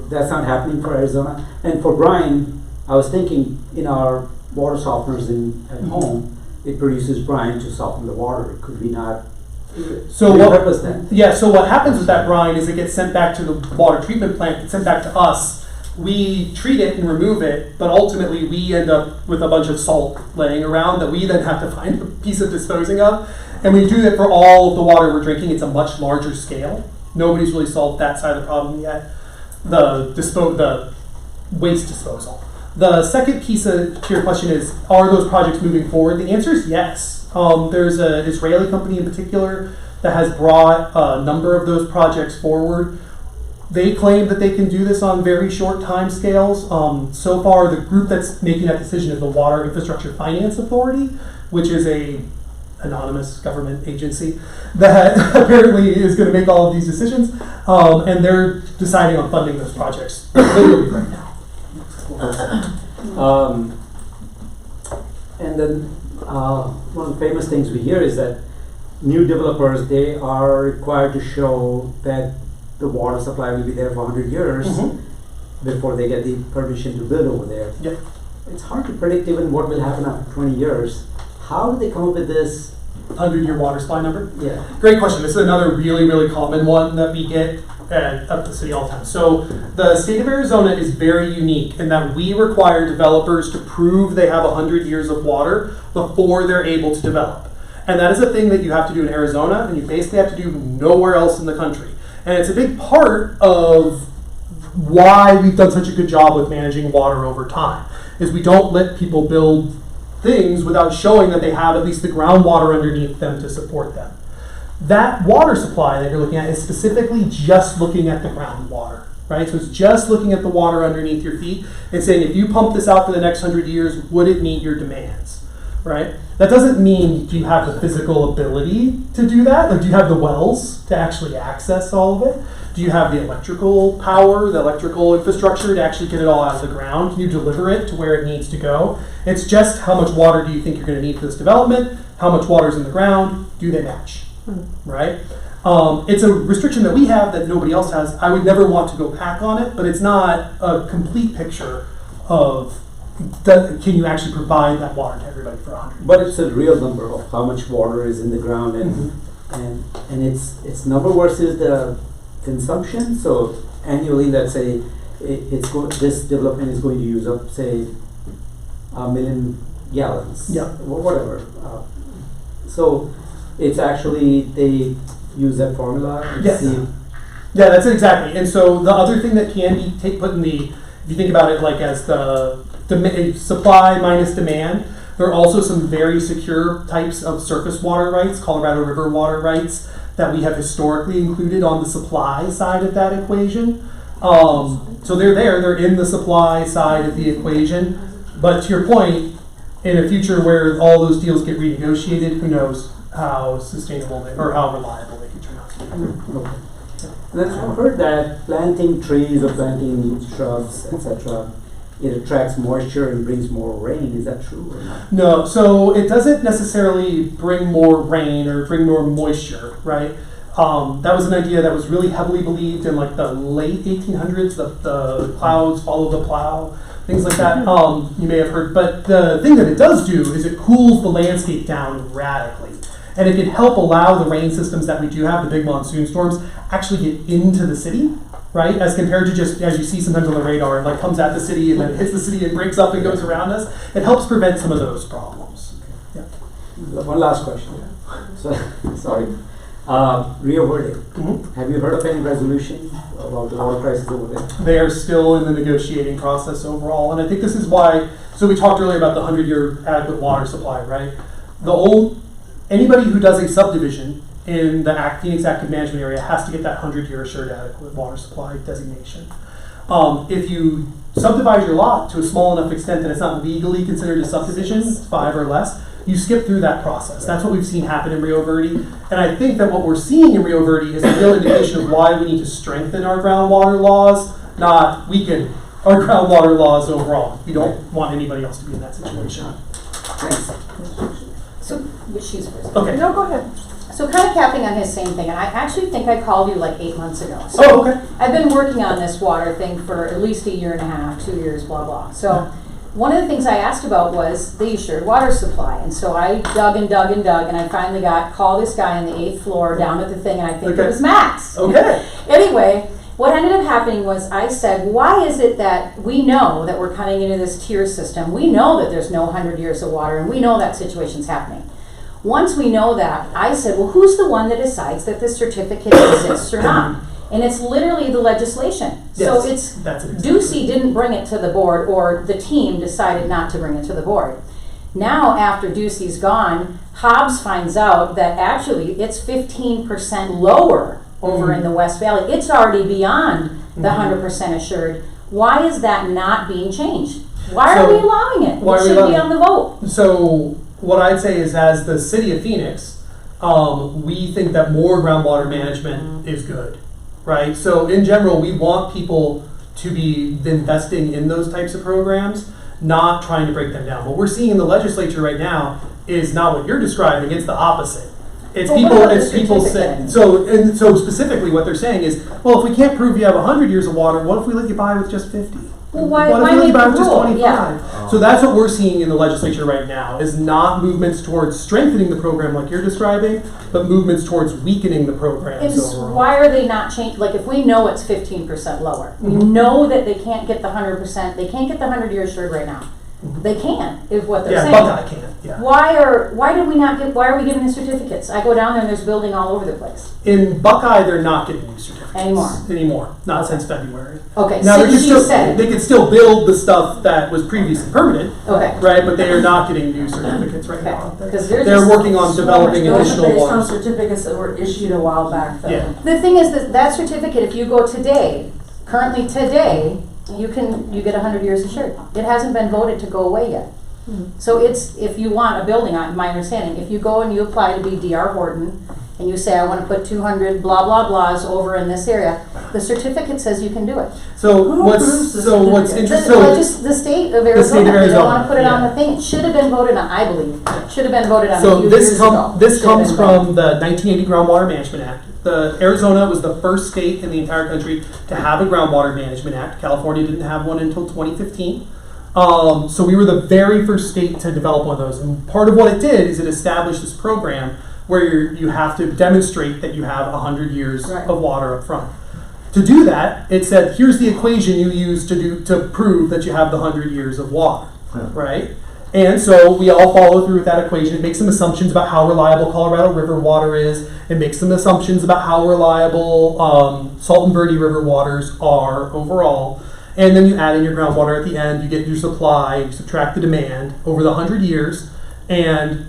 that's not happening for Arizona? And for brine, I was thinking in our water softeners at home, it produces brine to soften the water. Could we not repurpose that? So what happens with that brine is it gets sent back to the water treatment plant, it's sent back to us. We treat it and remove it, but ultimately we end up with a bunch of salt laying around that we then have to find a piece of disposing of. And we do that for all of the water we're drinking. It's a much larger scale. Nobody's really solved that side of the problem yet. The waste disposal. The second piece to your question is, are those projects moving forward? The answer is yes. There's an Israeli company in particular that has brought a number of those projects forward. They claim that they can do this on very short time scales. So far, the group that's making that decision is the Water Infrastructure Finance Authority, which is a anonymous government agency that apparently is going to make all of these decisions. And they're deciding on funding those projects literally right now. And then one of the famous things we hear is that new developers, they are required to show that the water supply will be there for 100 years before they get the permission to build over there. Yep. It's hard to predict even what will happen after 20 years. How do they come up with this 100-year water supply number? Yeah. Great question. This is another really, really common one that we get at the city all the time. So the state of Arizona is very unique in that we require developers to prove they have 100 years of water before they're able to develop. And that is a thing that you have to do in Arizona, and you basically have to do nowhere else in the country. And it's a big part of why we've done such a good job with managing water over time, is we don't let people build things without showing that they have at least the groundwater underneath them to support them. That water supply that you're looking at is specifically just looking at the groundwater, right? So it's just looking at the water underneath your feet and saying, if you pump this out for the next 100 years, would it meet your demands, right? That doesn't mean do you have the physical ability to do that? Like, do you have the wells to actually access all of it? Do you have the electrical power, the electrical infrastructure to actually get it all out of the ground? Can you deliver it to where it needs to go? It's just how much water do you think you're going to need for this development? How much water is in the ground? Do they match? Right? It's a restriction that we have that nobody else has. I would never want to go back on it, but it's not a complete picture of can you actually provide that water to everybody for 100. But it's a real number of how much water is in the ground, and it's number versus the consumption. So annually, let's say this development is going to use up, say, 1 million gallons. Yeah. Whatever. So it's actually they use that formula. And Yes. see. Yeah, that's it exactly. And so the other thing that can be put in if you think about it like as the supply minus demand, there are also some very secure types of surface water rights, Colorado River water rights, that we have historically included on the supply side of that equation. So they're in the supply side of the equation. But to your point, in a future where all those deals get renegotiated, who knows how sustainable or how reliable they can turn out to be. Okay. And then I've heard that planting trees or planting shrubs, etc., it attracts moisture and brings more rain. Is that true or not? No, so it doesn't necessarily bring more rain or bring more moisture, right? That was an idea that was really heavily believed in like the late 1800s, the clouds follow the plow, things like that. You may have heard, but the thing that it does do is it cools the landscape down radically. And it can help allow the rain systems that we do have, the big monsoon storms, actually get into the city, right? As compared to just, as you see sometimes on the radar, it like comes at the city and then it hits the city and breaks up and goes around us. It helps prevent some of those problems. Yeah. One last question. So, sorry. Rio Verde. Have you heard of any resolution about the water crisis over there? They are still in the negotiating process overall. And I think this is why, so we talked earlier about the 100-year adequate water supply, right? Anybody who does a subdivision in the Phoenix Active Management Area has to get that 100-year assured adequate water supply designation. If you subdivide your lot to a small enough extent that it's not legally considered a subdivision, 5 or less, you skip through that process. That's what we've seen happen in Rio Verde. And I think that what we're seeing in Rio Verde is a real indication of why we need to strengthen our groundwater laws, not weaken our groundwater laws overall. We don't want anybody else to be in that situation. So, she's first. Okay. No, go ahead. So kind of capping on his same thing, and I actually think I called you like 8 months ago. So Oh, okay. I've been working on this water thing for at least 1.5 years, 2 years, blah, blah. So one of the things I asked about was the assured water supply. And so I dug and dug and dug, and I finally called this guy on the 8th floor down at the thing, and I think it was Max. Okay. Anyway, what ended up happening was I said, why is it that we know that we're cutting into this tier system? We know that there's no 100 years of water, and we know that situation's happening. Once we know that, I said, well, who's the one that decides that this certificate exists or not? And it's literally the legislation. Yes, So that's it. Ducey didn't bring it to the board, or the team decided not to bring it to the board. Now, after Ducey's gone, Hobbs finds out that actually it's 15% lower over in the West Valley. It's already beyond the 100% assured. Why is that not being changed? Why are we allowing it? It should be on the vote. So what I'd say is, as the city of Phoenix, we think that more groundwater management is good, right? So in general, we want people to be investing in those types of programs, not trying to break them down. What we're seeing in the legislature right now is not what you're describing, it's the opposite. It's people saying, so specifically what they're saying is, well, if we can't prove you have 100 years of water, what if we let you buy with just 50? Well, What if why we let make you buy the with just rule? 25? Yeah. So that's what we're seeing in the legislature right now, is not movements towards strengthening the program like you're describing, but movements towards weakening the programs overall. Why are they not changed? Like, if we know it's 15% lower, we know that they can't get the 100%, they can't get the 100 years assured right now. They can, is what they're saying. Buckeye can, yeah. Why are we giving the certificates? I go down there and there's building all over the place. In Buckeye, they're not getting new certificates. Anymore. Not since February. Okay, Now, they can still build the stuff that was previously permitted, Okay. right? But they are not getting new certificates right now. Okay, 'cause they're They're just working on developing additional Based on ones. certificates that were issued a while back, though. Yeah. The thing is that certificate, if you go today, currently today, you get 100 years assured. It hasn't been voted to go away yet. So it's, if you want a building, my understanding, if you go and you apply to be D.R. Horton, and you say, I want to put 200 blah, blah, blahs over in this area, the certificate says you can do it. So what's interesting? The state of Arizona, they don't want to put it on the thing. It should have been voted on, I believe. Should have been voted on a So few this years ago. this Should have comes been from voted. the 1980 Groundwater Management Act. Arizona was the first state in the entire country to have a Groundwater Management Act. California didn't have one until 2015. So we were the very first state to develop one of those. And part of what it did is it established this program where you have to demonstrate that you have 100 years of water up front. To do that, it said, here's the equation you use to prove that you have the 100 years of water, right? And so we all follow through with that equation. It makes some assumptions about how reliable Colorado River water is. It makes some assumptions about how reliable Salton Verde River waters are overall. And then you add in your groundwater at the end. You get your supply. You subtract the demand over the 100 years, and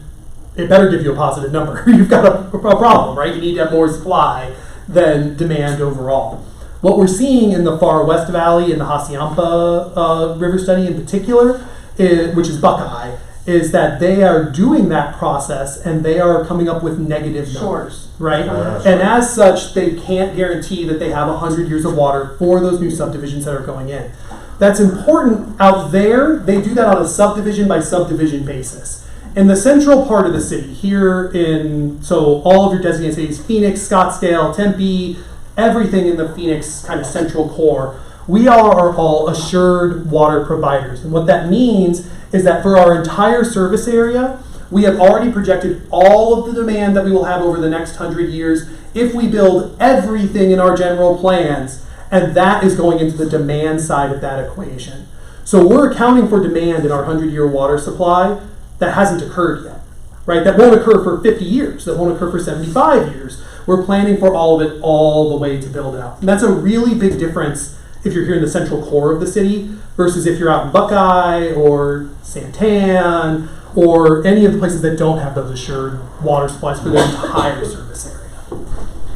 it better give you a positive number. You've got a problem, right? You need to have more supply than demand overall. What we're seeing in the far West Valley and the Hassayampa River study in particular, which is Buckeye, is that they are doing that process and they are coming up with negative numbers, right? And as such, they can't guarantee that they have 100 years of water for those new subdivisions that are going in. That's important out there. They do that on a subdivision by subdivision basis. In the central part of the city, here in, so all of your designated cities, Phoenix, Scottsdale, Tempe, everything in the Phoenix kind of central core, we are all assured water providers. And what that means is that for our entire service area, we have already projected all of the demand that we will have over the next 100 years if we build everything in our general plans, and that is going into the demand side of that equation. So we're accounting for demand in our 100-year water supply that hasn't occurred yet, right? That won't occur for 50 years, that won't occur for 75 years. We're planning for all of it all the way to build out. And that's a really big difference if you're here in the central core of the city versus if you're out in Buckeye or Santan or any of the places that don't have those assured water supplies for their entire service area.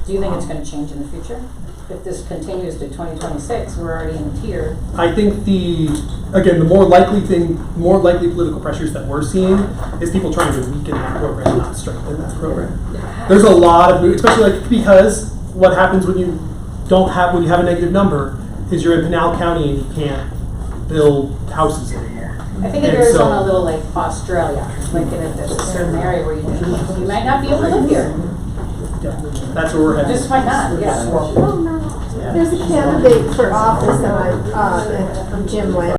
Do you think it's gonna change in the future? If this continues to 2026, we're already in a tier. I think the more likely political pressures that we're seeing is people trying to weaken that program, not strengthen that program. There's a lot of, especially like, because what happens when you have a negative number is you're in Pinal County and you can't build houses anymore. I think of Arizona a little like Australia, like if there's a certain area where you might not be able to live here. Yeah, that's where we're headed. Just might not, yeah. There's a candidate for office, and Jim Wayne.